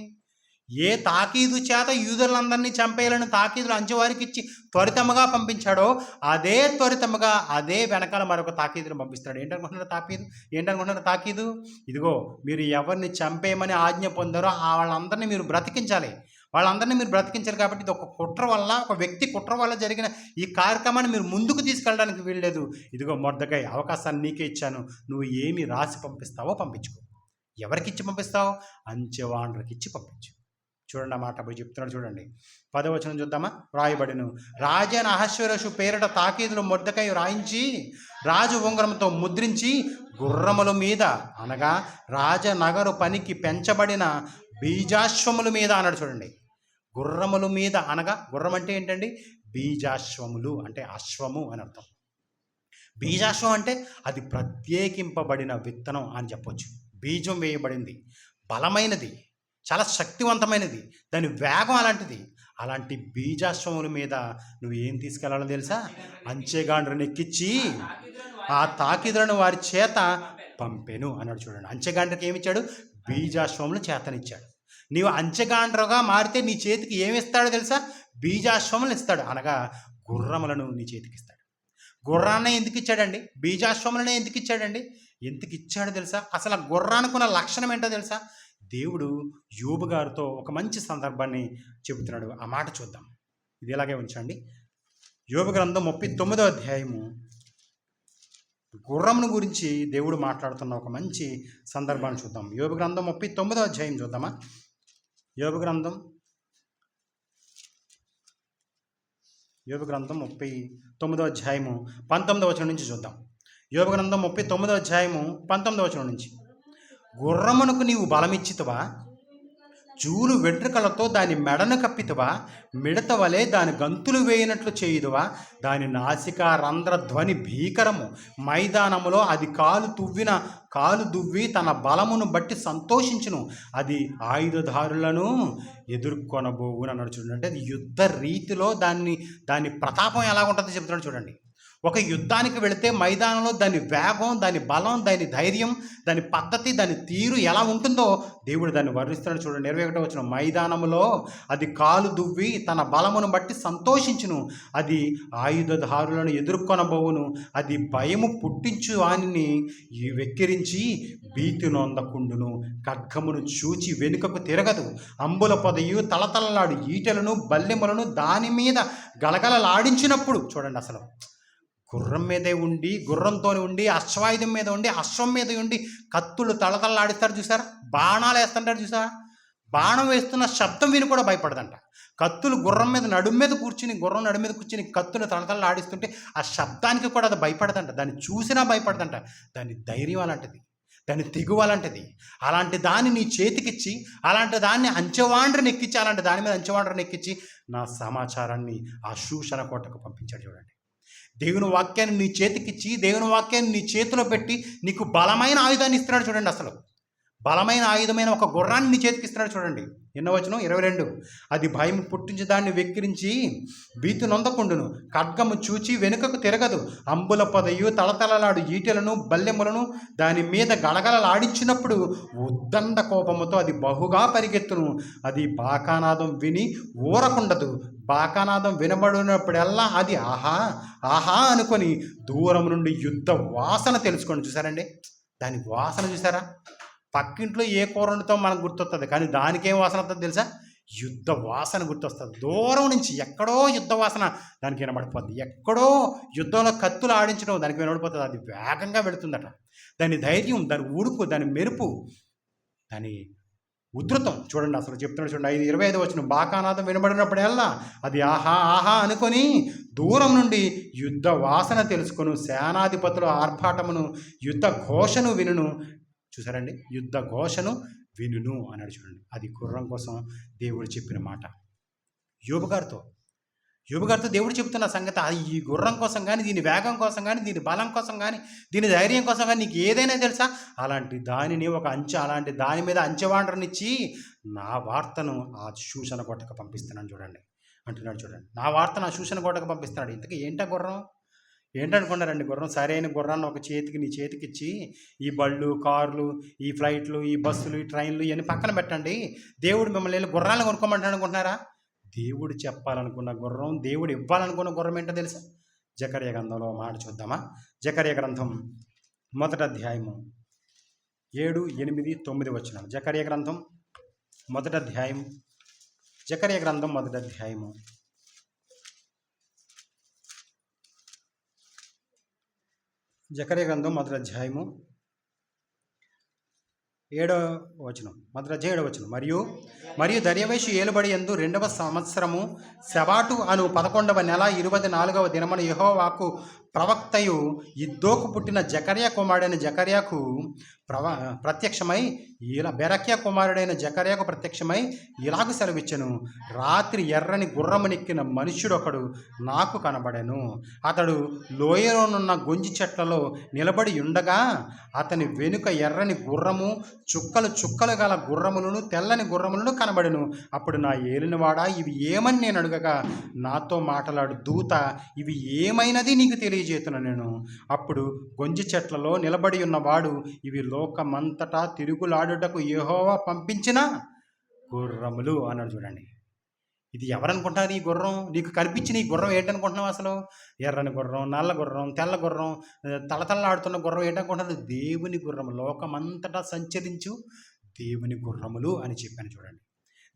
ఏ తాకీదు చేత యూదులందరినీ చంపేయాలని తాకీదులు అంచెవారికి ఇచ్చి త్వరితముగా పంపించాడో అదే త్వరితముగా అదే వెనకాల మరొక తాకీదును పంపిస్తాడు. ఏంటనుకుంటున్నారు తాకీదు? ఇదిగో, మీరు ఎవరిని చంపేయమని ఆజ్ఞ పొందారో వాళ్ళందరినీ మీరు బ్రతికించాలి. కాబట్టి ఇది ఒక కుట్ర వల్ల, ఒక వ్యక్తి కుట్ర వల్ల జరిగిన ఈ కార్యక్రమాన్ని మీరు ముందుకు తీసుకెళ్ళడానికి వీల్లేదు. ఇదిగో మొర్దెకై, అవకాశాన్ని నీకే ఇచ్చాను, నువ్వు ఏమి రాసి పంపిస్తావో పంపించుకో. ఎవరికి ఇచ్చి పంపిస్తావు? అంచెవాండ్రకి ఇచ్చి పంపించు. చూడండి, ఆ మాట పోయి చెప్తున్నాడు. చూడండి, 10వ వచనం చూద్దామా. రాయబడిను, రాజైన అహశ్వేరోషు పేరిట తాకీదులు మొర్దెకై రాయించి రాజు ఉంగరంతో ముద్రించి గుర్రముల మీద, అనగా రాజనగరు పనికి పెంచబడిన బీజాశ్వముల మీద అన్నాడు. చూడండి, గుర్రముల మీద అనగా గుర్రం అంటే ఏంటండి? బీజాశ్వములు అంటే అశ్వము అని అర్థం. బీజాశ్వం అంటే అది ప్రత్యేకింపబడిన విత్తనం అని చెప్పొచ్చు. బీజం వేయబడింది, బలమైనది, చాలా శక్తివంతమైనది, దాని వేగం అలాంటిది. అలాంటి బీజాశ్వముల మీద నువ్వు ఏం తీసుకెళ్ళాలో తెలుసా? అంచెగాండ్రను ఎక్కించి ఆ తాకిదులను వారి చేత పంపెను అన్నాడు. చూడండి, అంచెగాండ్రకి ఏమిచ్చాడు? బీజాశ్వములు చేతనిచ్చాడు. నీవు అంచెగాండ్రగా మారితే నీ చేతికి ఏమిస్తాడో తెలుసా? బీజాశ్వములు ఇస్తాడు, అనగా గుర్రములను నీ చేతికి ఇస్తాడు. గుర్రాన్ని ఎందుకు ఇచ్చాడండి? బీజాశ్వములనే ఎందుకు ఇచ్చాడండి? ఎందుకు ఇచ్చాడో తెలుసా? అసలు ఆ గుర్రానికి ఉన్న లక్షణం ఏంటో తెలుసా? దేవుడు యోబు గారితో ఒక మంచి సందర్భాన్ని చెబుతున్నాడు. ఆ మాట చూద్దాం. ఇది ఇలాగే ఉంచండి. యోబు గ్రంథం 39వ అధ్యాయము గుర్రమును గురించి దేవుడు మాట్లాడుతున్న ఒక మంచి సందర్భాన్ని చూద్దాం. యోబు గ్రంథం 39వ అధ్యాయం చూద్దామా. యోబు గ్రంథం 39వ అధ్యాయము 19వ వచనం నుంచి చూద్దాం. యోబు గ్రంథం 39వ అధ్యాయము 19వ వచనం నుంచి. గుర్రమునకు నీవు బలమిచ్చితివా, జూలు వెంట్రుకలతో దాని మెడను కప్పితివా, మిడత వలె దాని గంతులు వేయినట్లు చేయుదువా, దాని నాసిక రంధ్ర ధ్వని భీకరము, మైదానములో అది కాలు తువ్విన కాలు దువ్వి తన బలమును బట్టి సంతోషించును, అది ఆయుధదారులను ఎదుర్కొనబోవును అన్నాడు చూడండి. అంటే అది యుద్ధ రీతిలో దాని ప్రతాపం ఎలా ఉంటుందో చెప్తున్నాడు చూడండి. ఒక యుద్ధానికి వెళితే మైదానంలో దాని వేగం, దాని బలం, దాని ధైర్యం, దాని పద్ధతి, దాని తీరు ఎలా ఉంటుందో దేవుడు దాన్ని వర్ణిస్తున్నాడు చూడండి. 21వ వచనం, మైదానములో అది కాలు దువ్వి తన బలమును బట్టి సంతోషించును, అది ఆయుధదారులను ఎదుర్కొనబోవును, అది భయము పుట్టించు వానిని వెక్కిరించి భీతి నొందకుండును, ఖడ్గమును చూచి వెనుకకు తిరగదు, అంబుల పొదయు తలతలలాడు ఈటెలను బల్లెములను దాని మీద గలగలలాడించినప్పుడు చూడండి. అసలు గుర్రం మీదే ఉండి, గుర్రంతో ఉండి, అశ్వాయుధం మీద ఉండి, అశ్వం మీద ఉండి కత్తులు తళతళలాడిస్తారు చూసారా, బాణాలు వేస్తుంటారు చూసారా, బాణం వేస్తున్న శబ్దం విని కూడా భయపడదంట. కత్తులు గుర్రం మీద నడుము మీద కూర్చుని, గుర్రం నడుము మీద కూర్చుని కత్తులు తళతళలాడిస్తుంటే ఆ శబ్దానికి కూడా అది భయపడదంట, దాన్ని చూసినా భయపడదంట. దాని ధైర్యం అలాంటిది, దాని తెగువ అలాంటిది. అలాంటి దాన్ని నీ చేతికిచ్చి, అలాంటి దాన్ని అంచెవాండ్రని ఎక్కించి, అలాంటి దాని మీద అంచెవాండ్రని ఎక్కించి నా సమాచారాన్ని ఆ శూషణ కోటకు పంపించాడు చూడండి. దేవుని వాక్యాన్ని నీ చేతికిచ్చి, దేవుని వాక్యాన్ని నీ చేతిలో పెట్టి నీకు బలమైన ఆయుధాన్ని ఇస్తున్నాడు చూడండి. అసలు బలమైన ఆయుధమైన ఒక గుర్రాన్ని నీ చేతికి ఇస్తున్నాడు చూడండి. ఎన్నో వచనం 22, అది భయం పుట్టించి దాన్ని వెక్కిరించి భీతి నొందకుండును, ఖడ్గము చూచి వెనుకకు తిరగదు, అంబుల పొదయు తలతలలాడు ఈటెలను బల్లెములను దాని మీద గలగలలాడించినప్పుడు ఉద్దండ కోపముతో అది బహుగా పరిగెత్తును, అది బాకానాదం విని ఊరకుండదు, బాకానాదం వినబడినప్పుడల్లా అది ఆహా ఆహా అనుకొని దూరం నుండి యుద్ధ వాసన తెలుసుకోండి. చూసారండి, దాని వాసన చూసారా? పక్కింట్లో ఏ కూర వండుతో మనకు గుర్తొస్తుంది, కానీ దానికేం వాసన వస్తుంది తెలుసా? యుద్ధ వాసన గుర్తొస్తుంది. దూరం నుంచి ఎక్కడో యుద్ధ వాసన దానికి వినబడిపోద్ది, ఎక్కడో యుద్ధంలో కత్తులు ఆడించడం దానికి వినబడిపోతుంది. అది వేగంగా వెళుతుందట. దాని ధైర్యం, దాని ఉడుకు, దాని మెరుపు, దాని ఉధృతం చూడండి. అసలు చెప్తున్నాడు చూడండి. 25వ వచనం, బాకానాదం వినబడినప్పుడల్లా అది ఆహా ఆహా అనుకొని దూరం నుండి యుద్ధ వాసన తెలుసుకొను, సేనాధిపతుల ఆర్భాటమును యుద్ధ ఘోషను వినును. చూసారండి, యుద్ధ ఘోషను వినును అన్నాడు చూడండి. అది గుర్రం కోసం దేవుడు చెప్పిన మాట. యోబు గారితో దేవుడు చెప్తున్న సంగతి, ఈ గుర్రం కోసం కానీ, దీని వేగం కోసం కానీ, దీని బలం కోసం కానీ, దీని ధైర్యం కోసం కానీ నీకు ఏదైనా తెలుసా? అలాంటి దానిని ఒక అలాంటి దాని మీద అంచెవాండ్రనిచ్చి నా వార్తను ఆ శూషణ కోటకు పంపిస్తున్నాను చూడండి అంటున్నాడు చూడండి. నా వార్తను ఆ శూషణ కోటకు పంపిస్తున్నాడు. ఇంతకీ ఏంటా గుర్రం? ఏంటనుకున్నారండి గుర్రం? సరైన గుర్రాన్ని ఒక నీ చేతికిచ్చి ఈ బళ్ళు, కార్లు, ఈ ఫ్లైట్లు, ఈ బస్సులు, ఈ ట్రైన్లు ఇవన్నీ పక్కన పెట్టండి, దేవుడు మిమ్మల్ని వెళ్ళి గుర్రాలను కొనుక్కోమంటాడు అనుకుంటున్నారా? దేవుడు చెప్పాలనుకున్న గుర్రం, దేవుడు ఇవ్వాలనుకున్న గుర్రం ఏంటో తెలుసా? జకర్యా గ్రంథంలో మాట చూద్దామా? జకర్యా గ్రంథం 1వ అధ్యాయము 7, 8, 9 వచనాలు. జకర్యా గ్రంథం 1వ అధ్యాయం, జకర్యా గ్రంథం 1వ అధ్యాయము, జకర్యా గ్రంథం 1వ అధ్యాయము 7వ వచనం, 1వ అధ్యాయం 7వ వచనం. మరియు దర్యావేషు ఏలుబడి యందు 2వ సంవత్సరము శబాటు అను 11వ నెల 24వ దినమున యెహోవాకు ప్రవక్తయు ఇద్దోకు పుట్టిన జకర్యా కుమారుడైన జకర్యాకు ప్రత్యక్షమై బెరక్యా కుమారుడైన జకర్యాకు ప్రత్యక్షమై ఇలాగ సెలవిచ్చెను, రాత్రి ఎర్రని గుర్రమునెక్కిన మనుష్యుడొకడు నాకు కనబడెను. అతడు లోయలోనున్న గొంజి చెట్లలో నిలబడి ఉండగా అతని వెనుక ఎర్రని గుర్రము, చుక్కలు గల గుర్రములను, తెల్లని గుర్రములను కనబడెను. అప్పుడు నా ఏలినవాడా, ఇవి ఏమని నేను అడగగా, నాతో మాట్లాడు దూత, ఇవి ఏమైనది నీకు తెలియజేతున్నా నేను. అప్పుడు గొంజి చెట్లలో నిలబడి ఉన్నవాడు, ఇవి లోకమంతటా తిరుగులాడుటకు యెహోవా పంపించిన గుర్రములు అన్నాడు చూడండి. ఇది ఎవరనుకుంటున్నారు? ఈ గుర్రం నీకు కనిపించిన ఈ గుర్రం ఏంటనుకుంటున్నావు? అసలు ఎర్రని గుర్రం, నల్ల గుర్రం, తెల్ల గుర్రం, తలతల్లాడుతున్న గుర్రం ఏంటనుకుంటున్నారు? దేవుని గుర్రం, లోకమంతటా సంచరించు దేవుని గుర్రములు అని చెప్పాను చూడండి.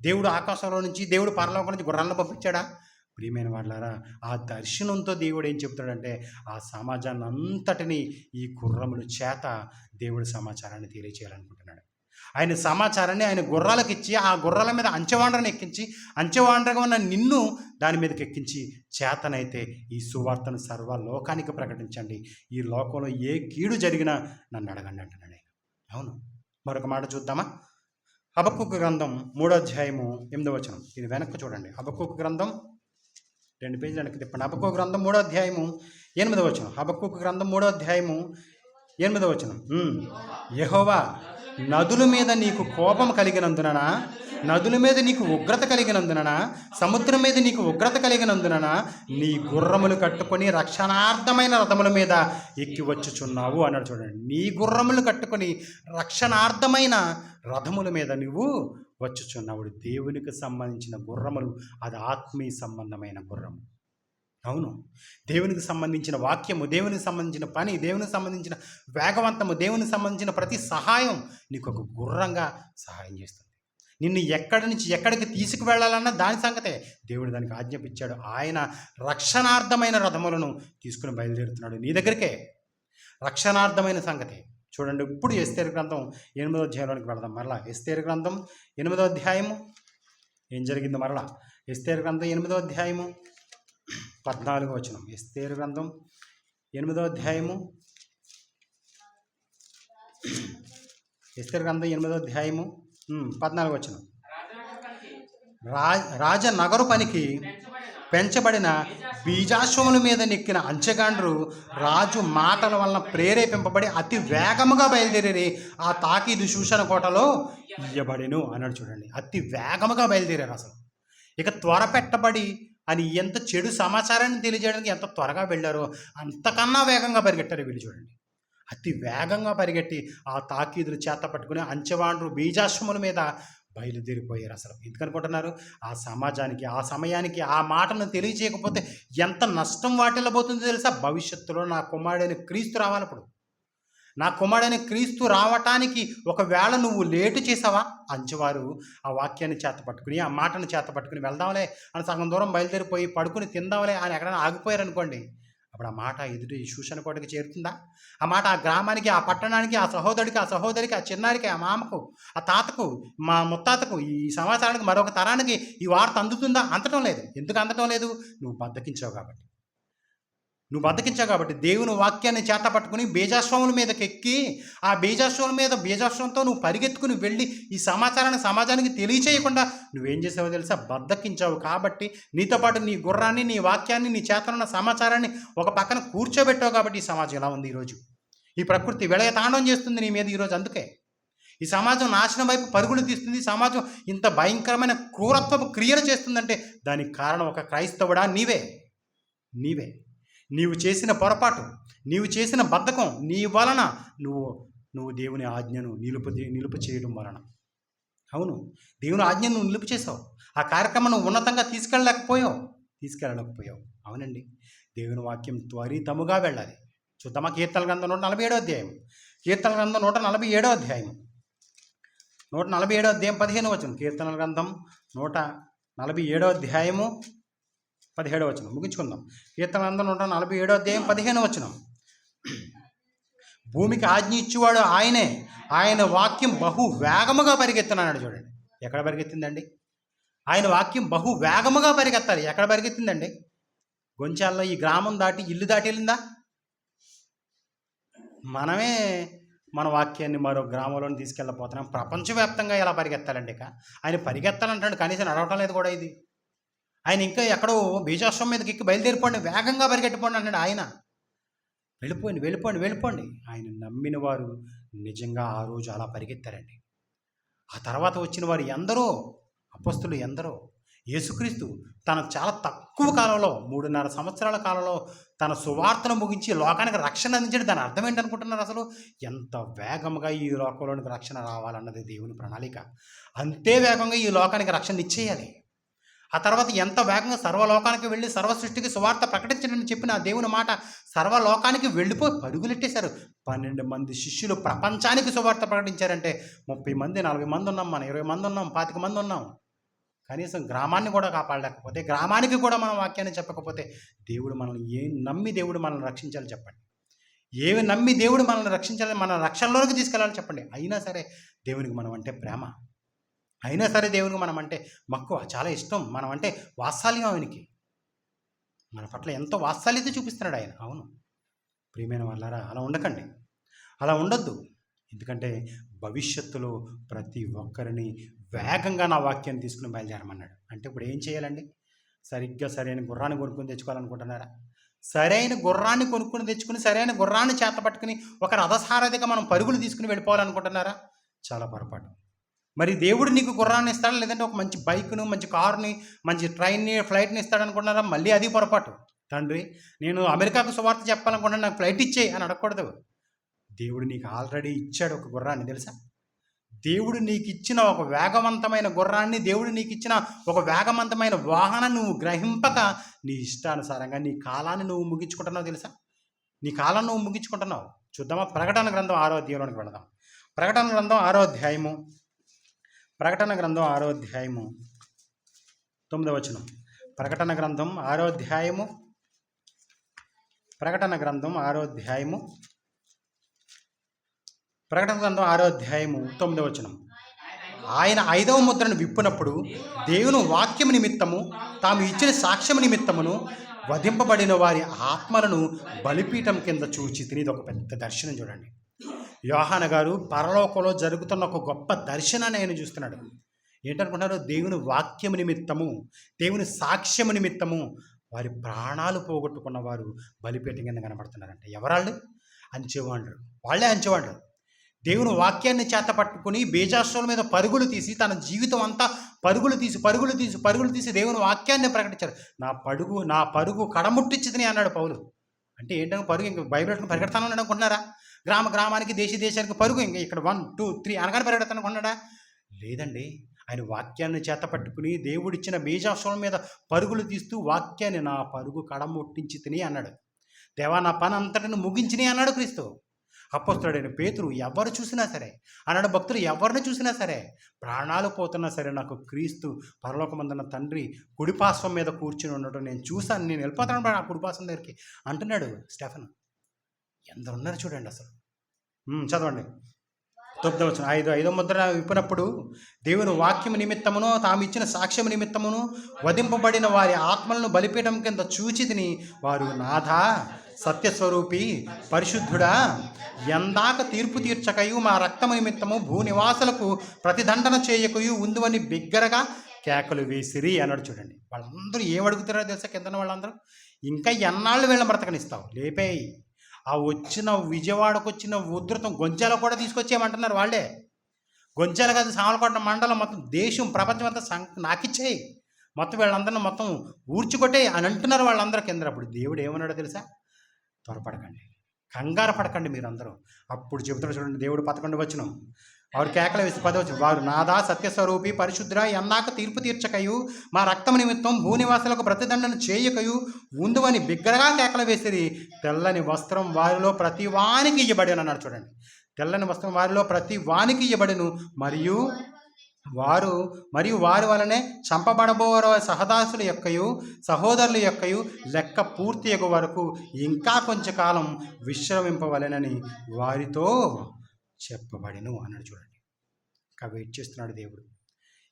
దేవుడు ఆకాశంలో నుంచి, దేవుడు పరలోకం నుంచి గుర్రాలను పంపించాడా? ప్రియమైన వాళ్ళారా, ఆ దర్శనంతో దేవుడు ఏం చెప్తాడంటే, ఆ సమాజాన్ని అంతటినీ ఈ గుర్రముల చేత దేవుడి సమాచారాన్ని తెలియచేయాలనుకుంటున్నాడు. ఆయన సమాచారాన్ని ఆయన గుర్రాలకు ఇచ్చి, ఆ గుర్రాల మీద అంచెవాండ్రను ఎక్కించి, అంచెవాండ్రగా ఉన్న నిన్ను దాని మీదకి ఎక్కించి, చేతనైతే ఈ సువార్తను సర్వలోకానికి ప్రకటించండి, ఈ లోకంలో ఏ కీడు జరిగినా నన్ను అడగండి అంటున్నాడు ఆయన. అవును, మరొక మాట చూద్దామా? హబక్కూకు గ్రంథం 3వ అధ్యాయము 8వ వచనం. ఇది వెనక్కి చూడండి. హబక్కూకు గ్రంథం 2 పేజీలు వెనక్కి తిప్పండి. హబక్కూకు గ్రంథం 3వ అధ్యాయము 8వ వచనం. హబక్కూకు గ్రంథం 3వ అధ్యాయము 8వ వచనం. యెహోవా నదుల మీద నీకు కోపం కలిగినందున, నదుల మీద నీకు ఉగ్రత కలిగినందున, సముద్రం మీద నీకు ఉగ్రత కలిగినందున నీ గుర్రములు కట్టుకొని రక్షణార్థమైన రథముల మీద ఎక్కి వచ్చుచున్నావు అన్నాడు. చూడండి, నీ గుర్రములు కట్టుకొని రక్షణార్థమైన రథముల మీద నువ్వు వచ్చుచున్నావు. దేవునికి సంబంధించిన గుర్రములు, అది ఆత్మీయ సంబంధమైన గుర్రము. అవును, దేవునికి సంబంధించిన వాక్యము, దేవునికి సంబంధించిన పని, దేవునికి సంబంధించిన వేగవంతము, దేవునికి సంబంధించిన ప్రతి సహాయం నీకు ఒక గుర్రంగా సహాయం చేస్తుంది. నిన్ను ఎక్కడి నుంచి ఎక్కడికి తీసుకువెళ్ళాలన్నా దాని సంగతే దేవుడు దానికి ఆజ్ఞాపించాడు. ఆయన రక్షణార్థమైన రథములను తీసుకుని బయలుదేరుతున్నాడు నీ దగ్గరికే. రక్షణార్థమైన సంగతి చూడండి. ఇప్పుడు ఎస్తేరు గ్రంథం 8వ అధ్యాయంలోనికి వెళదాం. మరలా ఎస్తేరు గ్రంథం 8వ అధ్యాయము ఏం జరిగిందో మరలా ఎస్తేరు గ్రంథం 8వ అధ్యాయము 14వ వచనం. ఎస్తేరు గ్రంథం 8వ అధ్యాయము, ఎస్తేరు గ్రంథం 8వ అధ్యాయము 14వ వచనం. రాజ నగరు పనికి పెంచబడిన బీజాశ్వముల మీద నెక్కిన అంచెగాండ్రు రాజు మాటల వలన ప్రేరేపింపబడి అతి వేగముగా బయలుదేరి ఆ తాకీదు శూషణ కోటలో ఇయ్యబడిను అన్నాడు. చూడండి, అతి వేగముగా బయలుదేరారు. అసలు ఇక త్వర పెట్టబడి అని ఎంత చెడు సమాచారాన్ని తెలియజేయడానికి ఎంత త్వరగా వెళ్ళారో అంతకన్నా వేగంగా పరిగెట్టారు వీళ్ళు. చూడండి, అతి వేగంగా పరిగెట్టి ఆ తాకీదులు చేత పట్టుకుని అంచెవాండ్రు బీజాశ్వముల మీద బయలుదేరిపోయారు. అసలు ఎందుకనుకుంటున్నారు? ఆ సమాజానికి, ఆ సమయానికి ఆ మాటను తెలియచేయకపోతే ఎంత నష్టం వాటిల్లబోతుందో తెలుసా? భవిష్యత్తులో నా కుమారుడైన క్రీస్తు రావాలప్పుడు, నా కుమారుడైన క్రీస్తు రావటానికి ఒకవేళ నువ్వు లేటు చేసావా, అంచువారు ఆ వాక్యాన్ని చేత పట్టుకుని, ఆ మాటను చేత పట్టుకుని వెళ్దాంలే అని సగం దూరం బయలుదేరిపోయి పడుకుని తిందాంలే అని ఎక్కడైనా ఆగిపోయారు అనుకోండి, అప్పుడు ఆ మాట ఎదుటి శూషణ కోటకి చేరుతుందా? ఆ మాట ఆ గ్రామానికి, ఆ పట్టణానికి, ఆ సహోదరుడికి, ఆ సహోదరికి, ఆ చిన్నారికి, ఆ మామకు, ఆ తాతకు, మా ముత్తాతకు, ఈ సంవత్సరానికి మరొక తరానికి ఈ వార్త అందుతుందా? అందటం లేదు. ఎందుకు అందటం లేదు? నువ్వు బద్దకించావు కాబట్టి. నువ్వు బద్దకించావు కాబట్టి దేవుని వాక్యాన్ని చేత పట్టుకుని బీజాశ్వముల మీదకి ఎక్కి, ఆ బీజాశ్వముల మీద బీజాశ్వంతో నువ్వు పరిగెత్తుకుని వెళ్ళి ఈ సమాచారాన్ని సమాజానికి తెలియచేయకుండా నువ్వేం చేసావో తెలుసా? బద్దకించావు. కాబట్టి నీతో పాటు నీ గుర్రాన్ని, నీ వాక్యాన్ని, నీ చేతనున్న సమాచారాన్ని ఒక పక్కన కూర్చోబెట్టావు. కాబట్టి ఈ సమాజం ఎలా ఉంది ఈరోజు? ఈ ప్రకృతి విలయ తాండవం చేస్తుంది నీ మీద ఈరోజు. అందుకే ఈ సమాజం నాశనం వైపు పరుగులు తీస్తుంది. ఈ సమాజం ఇంత భయంకరమైన క్రూరత్వపు క్రియలు చేస్తుందంటే దానికి కారణం ఒక క్రైస్తవుడా? నీవే. నీవు చేసిన పొరపాటు, నీవు చేసిన బద్ధకం, నీ వలన నువ్వు దేవుని ఆజ్ఞను నిలుపు చేయడం వలన. అవును, దేవుని ఆజ్ఞను నువ్వు నిలుపు చేసావు. ఆ కార్యక్రమం నువ్వు ఉన్నతంగా తీసుకెళ్ళలేకపోయావు. అవునండి, దేవుని వాక్యం త్వరితముగా వెళ్ళాలి. చూద్దామా? కీర్తన గ్రంథం 147వ అధ్యాయం. కీర్తన గ్రంథం 147వ అధ్యాయం 147వ అధ్యాయం 15వ వచనం. కీర్తన గ్రంథం 147వ అధ్యాయము 17వ వచనం ముగించుకుందాం. కీర్తన గ్రంథం 147వ అధ్యాయం 15వ వచనం. భూమికి ఆజ్ఞ ఇచ్చేవాడు ఆయనే, ఆయన వాక్యం బహు వేగముగా పరిగెత్తున్నాడు. చూడండి, ఎక్కడ పరిగెత్తిందండి? ఆయన వాక్యం బహు వేగముగా పరిగెత్తాలి. ఎక్కడ పరిగెత్తిందండి? గొంచాల్లో ఈ గ్రామం దాటి ఇల్లు దాటి వెళ్ళిందా? మనమే మన వాక్యాన్ని మరో గ్రామంలోని తీసుకెళ్ళిపోతున్నాం. ప్రపంచవ్యాప్తంగా ఎలా పరిగెత్తాలండి? ఇక ఆయన పరిగెత్తాలంటాడు, కనీసం నడవటం లేదు కూడా. ఇది ఆయన ఇంకా ఎక్కడో బీజాశ్వం మీదకి ఎక్కి బయలుదేరిపోండి, వేగంగా పరిగెట్టిపోండి అన్నాడు ఆయన. వెళ్ళిపోండి. ఆయన నమ్మిన వారు నిజంగా ఆ రోజు అలా పరిగెత్తారండి. ఆ తర్వాత వచ్చిన వారు ఎందరో, అపొస్తలులు ఎందరో. యేసుక్రీస్తు తన చాలా తక్కువ కాలంలో 3.5 సంవత్సరాల కాలంలో తన సువార్తను ముగించి లోకానికి రక్షణ అందించడం. దాని అర్థం ఏంటనుకుంటున్నారు? అసలు ఎంత వేగంగా ఈ లోకంలోనికి రక్షణ రావాలన్నది దేవుని ప్రణాళిక. అంతే వేగంగా ఈ లోకానికి రక్షణ ఇచ్చేయాలి. ఆ తర్వాత ఎంత వేగంగా సర్వలోకానికి వెళ్ళి సర్వ సృష్టికి సువార్త ప్రకటించడని చెప్పిన ఆ దేవుని మాట సర్వలోకానికి వెళ్ళిపోయి పరుగులెట్టేశారు. 12 మంది శిష్యులు ప్రపంచానికి సువార్త ప్రకటించారంటే 30 మంది, 40 మంది ఉన్నాం, మనం 20 మంది ఉన్నాం, 25 మంది ఉన్నాం. కనీసం గ్రామాన్ని కూడా కాపాడలేకపోతే, గ్రామానికి కూడా మనం వాక్యాన్ని చెప్పకపోతే దేవుడు మనల్ని ఏం నమ్మి దేవుడు మనల్ని రక్షించాలి చెప్పండి? ఏమి నమ్మి దేవుడు మనల్ని రక్షించాలి, మన రక్షణలోకి తీసుకెళ్ళాలి చెప్పండి? అయినా సరే దేవునికి మనం అంటే ప్రేమ, అయినా సరే దేవునికి మనం అంటే మక్కువ, చాలా ఇష్టం, మనం అంటే వాత్సల్యం. ఆయనకి మన పట్ల ఎంతో వాత్సల్యత చూపిస్తున్నాడు ఆయన. అవును ప్రియమైన వాళ్ళారా, అలా ఉండకండి, అలా ఉండొద్దు. ఎందుకంటే భవిష్యత్తులో ప్రతి ఒక్కరిని వేగంగా నా వాక్యాన్ని తీసుకుని బయలుదేరమన్నాడు. అంటే ఇప్పుడు ఏం చేయాలండి? సరిగ్గా సరైన గుర్రాన్ని కొనుక్కొని తెచ్చుకోవాలనుకుంటున్నారా? సరైన గుర్రాన్ని కొనుక్కుని తెచ్చుకుని సరైన గుర్రాన్ని చేత పట్టుకుని ఒక రథసారథిగా మనం పరుగులు తీసుకుని వెళ్ళిపోవాలనుకుంటున్నారా? చాలా పొరపాటు. మరి దేవుడు నీకు గుర్రాన్ని ఇస్తాడా, లేదంటే ఒక మంచి బైక్ను, మంచి కారుని, మంచి ట్రైన్ని, ఫ్లైట్ని ఇస్తాడనుకుంటున్నారా? మళ్ళీ అది పొరపాటు. తండ్రి, నేను అమెరికాకు సువార్త చెప్పాలనుకుంటున్నాను, నాకు ఫ్లైట్ ఇచ్చేయి అని అడగకూడదు. దేవుడు నీకు ఆల్రెడీ ఇచ్చాడు ఒక గుర్రాన్ని, తెలుసా? దేవుడు నీకు ఇచ్చిన ఒక వేగవంతమైన గుర్రాన్ని, దేవుడు నీకు ఇచ్చిన ఒక వేగవంతమైన వాహనం నువ్వు గ్రహింపక నీ ఇష్టానుసారంగా నీ కాలాన్ని నువ్వు ముగించుకుంటున్నావు, తెలుసా? నీ కాలాన్ని నువ్వు ముగించుకుంటున్నావు. చూద్దామా? ప్రకటన గ్రంథం 6వ అధ్యాయంలోనికి వెళదాం. ప్రకటన గ్రంథం 6వ అధ్యాయము, ప్రకటన గ్రంథం 6వ అధ్యాయము 9వ వచనం. ప్రకటన గ్రంథం 6వ అధ్యాయము, ప్రకటన గ్రంథం 6వ అధ్యాయము, ప్రకటన గ్రంథం 6వ అధ్యాయము 9వ వచనం. ఆయన 5వ ముద్రను విప్పినప్పుడు దేవుని వాక్యము నిమిత్తము తాము ఇచ్చిన సాక్ష్యము నిమిత్తమును వధింపబడిన వారి ఆత్మలను బలిపీఠం కింద చూచి తిని. ఇది ఒక పెద్ద దర్శనం చూడండి. యోహాను గారు పరలోకంలో జరుగుతున్న ఒక గొప్ప దర్శనాన్ని ఆయన చూస్తున్నాడు. ఏంటనుకుంటున్నారు? దేవుని వాక్యము నిమిత్తము, దేవుని సాక్ష్యము నిమిత్తము వారి ప్రాణాలు పోగొట్టుకున్న వారు బలిపీఠం కింద కనబడుతున్నారంట. ఎవరాళ్ళు? అంచెవాళ్ళు. వాళ్ళే అంచెవాళ్ళు. దేవుని వాక్యాన్ని చేత పట్టుకుని బేజాస్త్రాల మీద పరుగులు తీసి తన జీవితం అంతా పరుగులు తీసి దేవుని వాక్యాన్ని ప్రకటించారు. నా పరుగు కడముట్టించింది అన్నాడు పౌలు. అంటే ఏంటంటే పరుగు ఇంక బైబిల్ పరిగెడతాను అనుకుంటున్నారా? గ్రామానికి దేశానికి పరుగు ఇంక ఇక్కడ 1, 2, 3 అనగానే పరిగెడతాను అనుకున్నాడా? లేదండి. ఆయన వాక్యాన్ని చేత పట్టుకుని దేవుడిచ్చిన బీజాస్త్రం మీద పరుగులు తీస్తూ వాక్యాన్ని నా పరుగు కడముట్టించి తిని అన్నాడు. దేవా, నా పని అంతటిని ముగించిని అన్నాడు క్రీస్తు. అపొస్తలుడైన పేతురు ఎవరు చూసినా సరే అన్నాడు. భక్తులు ఎవరిని చూసినా సరే ప్రాణాలు పోతున్నా సరే నాకు క్రీస్తు పరలోకమందున్న తండ్రి కుడిపార్శ్వం మీద కూర్చుని ఉండటం నేను చూశాను, నేను వెళ్ళిపోతాను ఆ కుడిపార్శ్వం దగ్గరికి అంటున్నాడు స్టెఫెన్. ఎందరు ఉన్నారు చూడండి అసలు. చదవండి 9వ వచనం. 5వ ముద్ర విప్పినప్పుడు దేవుని వాక్యము నిమిత్తమును తాము ఇచ్చిన సాక్ష్యము నిమిత్తమును వధింపబడిన వారి ఆత్మలను బలిపీఠం కింద చూచి తిని వారు, నాథా, సత్యస్వరూపి, పరిశుద్ధుడా, ఎందాక తీర్పు తీర్చకయు మా రక్తము నిమిత్తము భూనివాసులకు ప్రతిదండన చేయకయు ఉందువని బిగ్గరగా కేకలు వేసిరి అన్నాడు. చూడండి, వాళ్ళందరూ ఏమడుగుతారో తెలుసా? కిందన వాళ్ళందరూ, ఇంకా ఎన్నాళ్ళు వీళ్ళని బ్రతకనిస్తావు? లేపేయి. ఆ విజయవాడకు వచ్చిన ఉధృతం గొంజాల కూడా తీసుకొచ్చేయమంటున్నారు వాళ్ళే. గొంజాల కాదు, సామలకోట మండలం మొత్తం దేశం ప్రపంచం అంతా నాకిచ్చేయి, మొత్తం వీళ్ళందరినీ మొత్తం ఊర్చుకొట్టే అని అంటున్నారు వాళ్ళందరూ కింద. అప్పుడు దేవుడు ఏమన్నాడో తెలుసా? త్వరపడకండి, కంగారు పడకండి మీరందరూ. అప్పుడు చెబుతున్నాడు చూడండి దేవుడు 11వ వచనం. వారు కేకలు వేసి 10వ వచనం. వారు, నాథా, సత్యస్వరూపి, పరిశుద్ధుడా, ఎన్నాక తీర్పు తీర్చకయు మా రక్తము నిమిత్తం భూనివాసులకు ప్రతిదండన చేయకయు ఉందువని బిగ్గరగా కేకలు వేసిరి. తెల్లని వస్త్రం వారిలో ప్రతి వానికి ఇయ్యబడిన అన్నాడు. చూడండి, తెల్లని వస్త్రం వారిలో ప్రతి వానికి ఇయ్యబడిను మరియు వారి వలనే చంపబడబోరో సహదాసుల యొక్కయు సహోదరుల యొక్కయు లెక్క పూర్తి అయ్యే వరకు ఇంకా కొంచెంకాలం విశ్రమింపవలెనని వారితో చెప్పబడిను అన్నాడు. చూడండి, ఇంకా వెయిట్ చేస్తున్నాడు దేవుడు.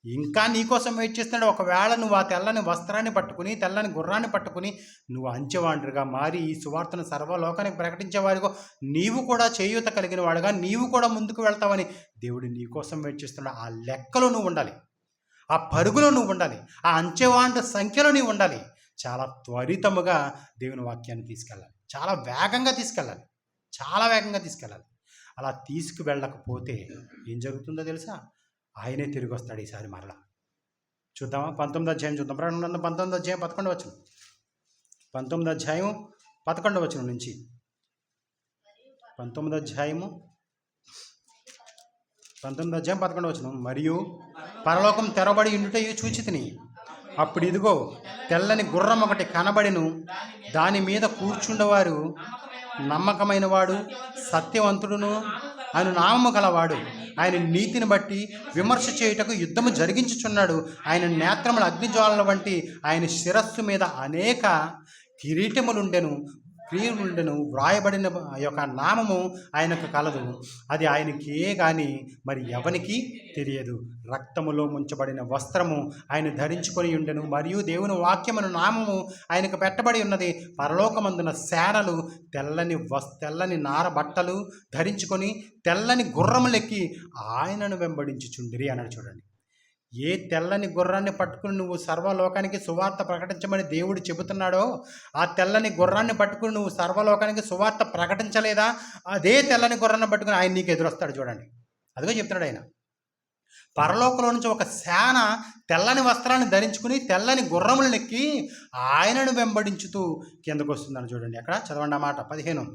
ఇంకా నీకోసం వెయిట్ చేస్తున్నాడు. ఒకవేళ నువ్వు ఆ తెల్లని వస్త్రాన్ని పట్టుకుని, తెల్లని గుర్రాన్ని పట్టుకుని నువ్వు అంచెవాండ్రుగా మారి ఈ సువార్తను సర్వలోకానికి ప్రకటించేవారిగా నీవు కూడా చేయూత కలిగిన వాడుగా నీవు కూడా ముందుకు వెళ్తావని దేవుడు నీకోసం వెయిట్ చేస్తున్నాడు. ఆ లెక్కలో నువ్వు ఉండాలి, ఆ పరుగులో నువ్వు ఉండాలి, ఆ అంచెవాండ్ర సంఖ్యలో నువ్వు ఉండాలి. చాలా త్వరితముగా దేవుని వాక్యాన్ని తీసుకెళ్ళాలి, చాలా వేగంగా తీసుకెళ్ళాలి, చాలా వేగంగా తీసుకెళ్ళాలి. అలా తీసుకువెళ్ళకపోతే ఏం జరుగుతుందో తెలుసా? ఆయనే తిరిగి వస్తాడు ఈసారి మరలా. చూద్దామా? 19వ అధ్యాయం చూద్దాం. 19వ అధ్యాయం 11వ వచనం. 19వ అధ్యాయం 11వ వచనం నుంచి 19వ అధ్యాయం 11వ వచనం. మరియు పరలోకం తెరబడి ఉండుటయు చూచితిని. అప్పుడు ఇదిగో తెల్లని గుర్రం ఒకటి కనబడెను. దాని మీద కూర్చుండవారు నమ్మకమైన వాడు, సత్యవంతుడును ఆయన నామము గలవాడు. ఆయన నీతిని బట్టి విమర్శ చేయుటకు యుద్ధము జరిగించుచున్నాడు. ఆయన నేత్రముల అగ్నిజ్వాలల వంటి ఆయన శిరస్సు మీద అనేక కిరీటములుండెను, వ్రాయబడిన యొక్క నామము ఆయనకు కలదు. అది ఆయనకే కానీ మరి ఎవనికి తెలియదు. రక్తములో ముంచబడిన వస్త్రము ఆయన ధరించుకొని ఉండెను. మరియు దేవుని వాక్యమును నామము ఆయనకు పెట్టబడి ఉన్నది. పరలోకమందున సేనలు తెల్లని నార బట్టలు ధరించుకొని తెల్లని గుర్రములెక్కి ఆయనను వెంబడించుచుండిరి అన్నాడు. చూడండి, ఏ తెల్లని గుర్రాన్ని పట్టుకుని నువ్వు సర్వలోకానికి సువార్త ప్రకటించమని దేవుడు చెబుతున్నాడో, ఆ తెల్లని గుర్రాన్ని పట్టుకుని నువ్వు సర్వలోకానికి సువార్త ప్రకటించలేదా? అదే తెల్లని గుర్రాన్ని పట్టుకుని ఆయన నీకు ఎదురొస్తాడు చూడండి. అదిగో చెప్తున్నాడు ఆయన. పరలోకంలో నుంచి ఒక సేన తెల్లని వస్త్రాన్ని ధరించుకుని తెల్లని గుర్రములను ఎక్కి ఆయనను వెంబడించుతూ కిందకు వస్తుందని చూడండి. అక్కడ చదవండి ఆ మాట 14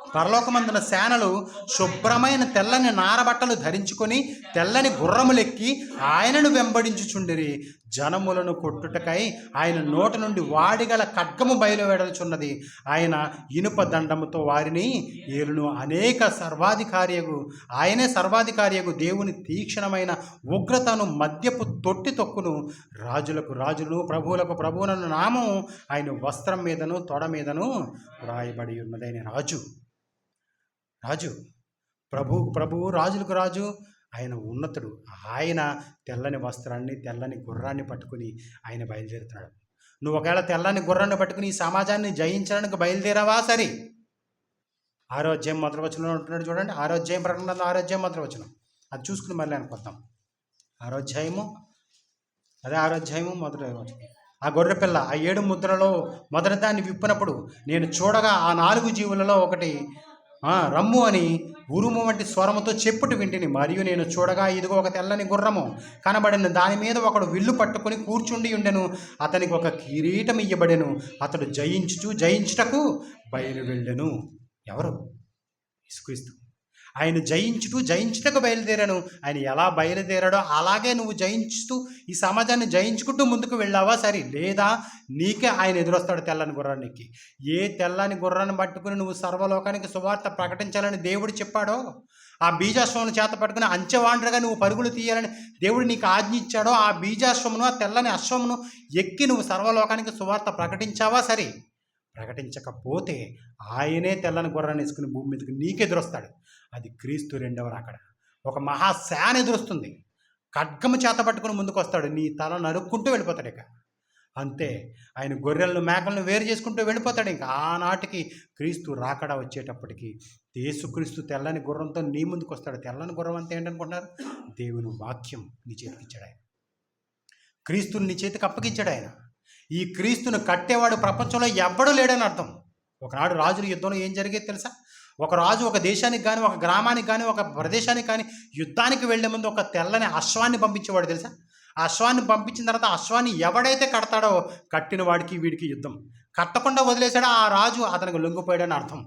పరలోకమందున సేనలు శుభ్రమైన తెల్లని నారబట్టలు ధరించుకొని తెల్లని గుర్రములెక్కి ఆయనను వెంబడించుచుండిరి. జనములను కొట్టుటకై ఆయన నోటి నుండి వాడిగల ఖడ్గము బయలువెడలుచున్నది. ఆయన ఇనుప దండముతో వారిని ఏలును. ఆయనే సర్వాధికారియగు దేవుని తీక్షణమైన ఉగ్రతను మద్యపు తొట్టి తొక్కును. రాజులకు రాజును ప్రభువులకు ప్రభువునను నామం ఆయన వస్త్రం మీదను తొడ మీదను వ్రాయబడి ఉన్నది. ఆయన రాజు ప్రభువు రాజులకు రాజు, ఆయన ఉన్నతుడు. ఆయన తెల్లని వస్త్రాన్ని తెల్లని గుర్రాన్ని పట్టుకుని ఆయన బయలుదేరుతున్నాడు. నువ్వు ఒకవేళ తెల్లని గుర్రాన్ని పట్టుకుని ఈ సమాజాన్ని జయించడానికి బయలుదేరావా సరే. 6వ అధ్యాయం మొదటి వచనంలో ఉంటున్నాడు చూడండి. 6వ అధ్యాయం ప్రకటనలో 6వ అధ్యాయం మొదటి వచనం అది చూసుకుని మళ్ళీ అనుకొద్దాం. 6వ అధ్యాయము మొదటి వచనం. ఆ గొర్రెపిల్ల ఆ 7 ముద్రలో మొదటి దాన్ని విప్పినప్పుడు నేను చూడగా ఆ 4 జీవులలో ఒకటి రమ్ము అని ఉరుము వంటి స్వరముతో చెప్పుట వింటిని. మరియు నేను చూడగా ఇదిగో ఒక తెల్లని గుర్రము కనబడిన, దాని మీద ఒకడు విల్లు పట్టుకుని కూర్చుండి ఉండెను. అతనికి ఒక కిరీటం ఇయ్యబడెను. అతడు జయించుటకు బయలు వెళ్ళెను. ఎవరు? యేసుక్రీస్తు. ఆయన జయించుటకు బయలుదేరాను. ఆయన ఎలా బయలుదేరాడో అలాగే నువ్వు జయించుతూ ఈ సమాజాన్ని జయించుకుంటూ ముందుకు వెళ్ళావా సరే. లేదా నీకే ఆయన ఎదురొస్తాడు తెల్లని గుర్రానికి. ఏ తెల్లని గుర్రాన్ని పట్టుకుని నువ్వు సర్వలోకానికి సువార్త ప్రకటించాలని దేవుడు చెప్పాడో, ఆ బీజాశ్వమును చేత పట్టుకుని అంచెవాండ్రగా నువ్వు పరుగులు తీయాలని దేవుడు నీకు ఆజ్ఞ ఇచ్చాడో, ఆ బీజాశ్వమును ఆ తెల్లని అశ్వమును ఎక్కి నువ్వు సర్వలోకానికి సువార్త ప్రకటించావా సరే. ప్రకటించకపోతే ఆయనే తెల్లని గుర్రాన్ని వేసుకుని భూమి మీదకి నీకెదురొస్తాడు. అది క్రీస్తు రెండవ రాకడ. ఒక మహాసేన ఎదురొస్తుంది. ఖడ్గము చేత పట్టుకుని ముందుకు వస్తాడు. నీ తల నరుక్కుంటూ వెళ్ళిపోతాడు. ఇక అంతే. ఆయన గొర్రెలను మేకలను వేరు చేసుకుంటూ వెళ్ళిపోతాడు. ఇంకా ఆనాటికి క్రీస్తు రాకడ వచ్చేటప్పటికి యేసుక్రీస్తు తెల్లని గుర్రంతో నీ ముందుకు వస్తాడు. తెల్లని గుర్రం అంతా ఏంటనుకుంటున్నారు? దేవుని వాక్యం నీ చేతికి ఇచ్చాడు ఆయన. క్రీస్తుని నీ చేతికి అప్పగించాడు ఆయన. ఈ క్రీస్తును కట్టేవాడు ప్రపంచంలో ఎవ్వడూ లేడని అర్థం. ఒకనాడు రాజుల యుద్ధంలో ఏం జరిగేది తెలుసా? ఒక రాజు ఒక దేశానికి కానీ ఒక గ్రామానికి కానీ ఒక ప్రదేశానికి కానీ యుద్ధానికి వెళ్లే ముందు ఒక తెల్లని అశ్వాన్ని పంపించేవాడు తెలుసా? ఆ అశ్వాన్ని పంపించిన తర్వాత అశ్వాన్ని ఎవడైతే కడతాడో కట్టిన వాడికి వీడికి యుద్ధం. కట్టకుండా వదిలేశాడో ఆ రాజు అతనికి లొంగిపోయాడని అర్థం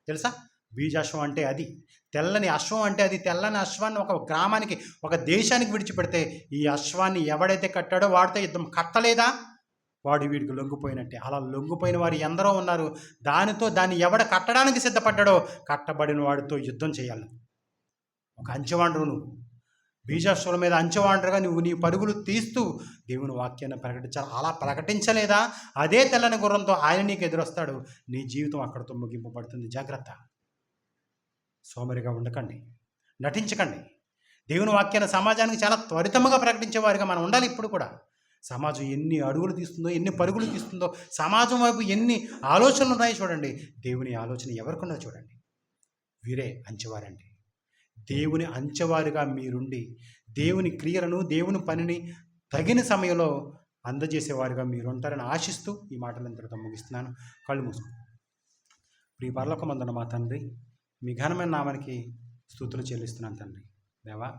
తెలుసా? బీజాశ్వం అంటే అది. తెల్లని అశ్వం అంటే అది. తెల్లని అశ్వాన్ని ఒక గ్రామానికి ఒక దేశానికి విడిచిపెడితే ఈ అశ్వాన్ని ఎవడైతే కట్టాడో వాడితో యుద్ధం. కట్టలేదా వాడు వీడికి లొంగిపోయినట్టే. అలా లొంగిపోయిన వారు ఎందరో ఉన్నారు. దాన్ని ఎవడ కట్టడానికి సిద్ధపడ్డాడో కట్టబడిన వాడితో యుద్ధం చేయాలి. ఒక అంచెవాండ్రు నువ్వు. బీజాశ్వల మీద అంచెవాండ్రుగా నువ్వు నీ పరుగులు తీస్తూ దేవుని వాక్యాన్ని ప్రకటించాలి. అలా ప్రకటించలేదా అదే తెల్లని గుర్రంతో ఆయన నీకు ఎదురొస్తాడు. నీ జీవితం అక్కడితో ముగింపబడుతుంది. జాగ్రత్త. సోమరిగా ఉండకండి, నటించకండి. దేవుని వాక్యాన్ని సమాజానికి చాలా త్వరితముగా ప్రకటించేవారిగా మనం ఉండాలి. ఇప్పుడు కూడా సమాజం ఎన్ని అడుగులు తీస్తుందో, ఎన్ని పరుగులు తీస్తుందో, సమాజం వైపు ఎన్ని ఆలోచనలు ఉన్నాయో చూడండి. దేవుని ఆలోచన ఎవరికున్నదో చూడండి. వీరే అంచెవారండి. దేవుని అంచెవారుగా మీరుండి దేవుని క్రియలను దేవుని పనిని తగిన సమయంలో అందజేసేవారుగా మీరు ఉంటారని ఆశిస్తూ ఈ మాటలు ఇంతటితో ముగిస్తున్నాను. కళ్ళు మూసుకో. ప్రియ పరలోకమందున్న మా తండ్రి, మీ ఘనమైన నామానికి స్తుతులు చెల్లిస్తున్నాను తండ్రి. దేవా,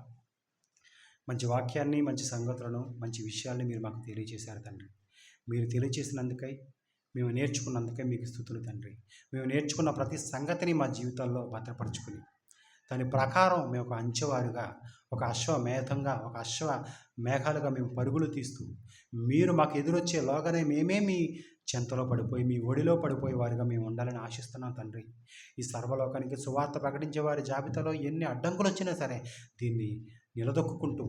మంచి వాక్యాన్ని, మంచి సంగతులను, మంచి విషయాల్ని మీరు మాకు తెలియజేశారు తండ్రి. మీరు తెలియజేసినందుకై, మేము నేర్చుకున్నందుకై మీకు స్తుతులు తండ్రి. మేము నేర్చుకున్న ప్రతి సంగతిని మా జీవితాల్లో భద్రపరుచుకుని దాని ప్రకారం మేము ఒక అంచెవారుగా, ఒక అశ్వ మేఘాలుగా మేము పరుగులు తీస్తూ మీరు మాకు ఎదురొచ్చే లోగానే మేమే మీ చెంతలో పడిపోయి మీ ఒడిలో పడిపోయే వారిగా మేము ఉండాలని ఆశిస్తున్నాం తండ్రి. ఈ సర్వలోకానికి సువార్త ప్రకటించే వారి జాబితాలో ఎన్ని అడ్డంకులు వచ్చినా సరే దీన్ని నిలదొక్కుంటూ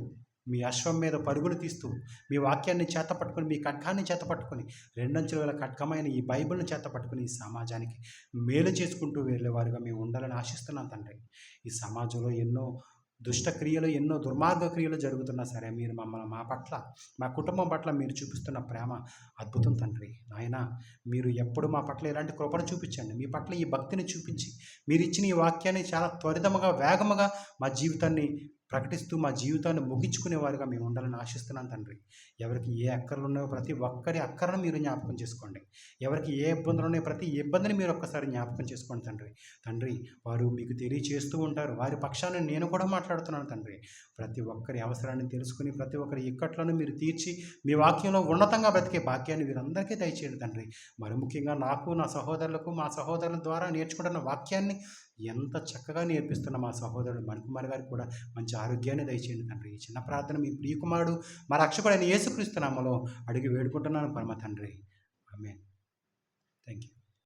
మీ అశ్వం మీద పరుగులు తీస్తూ మీ వాక్యాన్ని చేతపట్టుకుని, మీ ఖడ్గాన్ని చేతపట్టుకుని, 2 అంచెల ఖడ్గమైన ఈ బైబిల్ని చేతపట్టుకుని ఈ సమాజానికి మేలు చేసుకుంటూ వెళ్ళేవారుగా మేము ఉండాలని ఆశిస్తున్నాం తండ్రి. ఈ సమాజంలో ఎన్నో దుష్ట క్రియలు, ఎన్నో దుర్మార్గ క్రియలు జరుగుతున్నా సరే మీరు మమ్మల్ని మా పట్ల, మా కుటుంబం పట్ల మీరు చూపిస్తున్న ప్రేమ అద్భుతం తండ్రి. నాయన, మీరు ఎప్పుడు మా పట్ల ఇలాంటి కృపను చూపించండి. మీ పట్ల ఈ భక్తిని చూపించి మీరు ఇచ్చిన ఈ వాక్యాన్ని చాలా త్వరితముగా, వేగముగా మా జీవితాన్ని ప్రకటిస్తూ మా జీవితాన్ని ముగించుకునేవారుగా మేము ఉండాలని ఆశిస్తున్నాను తండ్రి. ఎవరికి ఏ అక్కర్లు ఉన్నాయో ప్రతి ఒక్కరి అక్కరను మీరు జ్ఞాపకం చేసుకోండి. ఎవరికి ఏ ఇబ్బందులు ఉన్నాయో ప్రతి ఇబ్బందిని మీరు ఒక్కసారి జ్ఞాపకం చేసుకోండి తండ్రి. తండ్రి, వారు మీకు తెలియచేస్తూ ఉంటారు. వారి పక్షాన నేను కూడా మాట్లాడుతున్నాను తండ్రి. ప్రతి ఒక్కరి అవసరాన్ని తెలుసుకుని ప్రతి ఒక్కరి ఇక్కట్లను మీరు తీర్చి మీ వాక్యంలో ఉన్నతంగా బ్రతికే భాగ్యాన్ని వీరందరికీ దయచేయండి తండ్రి. మరి ముఖ్యంగా నాకు, నా సహోదరులకు, మా సహోదరుల ద్వారా నేర్చుకుంటున్న వాక్యాన్ని ఎంత చక్కగా నేర్పిస్తున్న మా సహోదరుడు మణికుమార్ గారికి కూడా మంచి ఆరోగ్యాన్ని దయచేయండి తండ్రి. ఈ చిన్న ప్రార్థన మీ ప్రియకుమారుడు మా రక్షకుడైన యేసుక్రీస్తు నామములో అడిగి వేడుకుంటున్నాను పరమ తండ్రి. ఆమేన్. Thank you.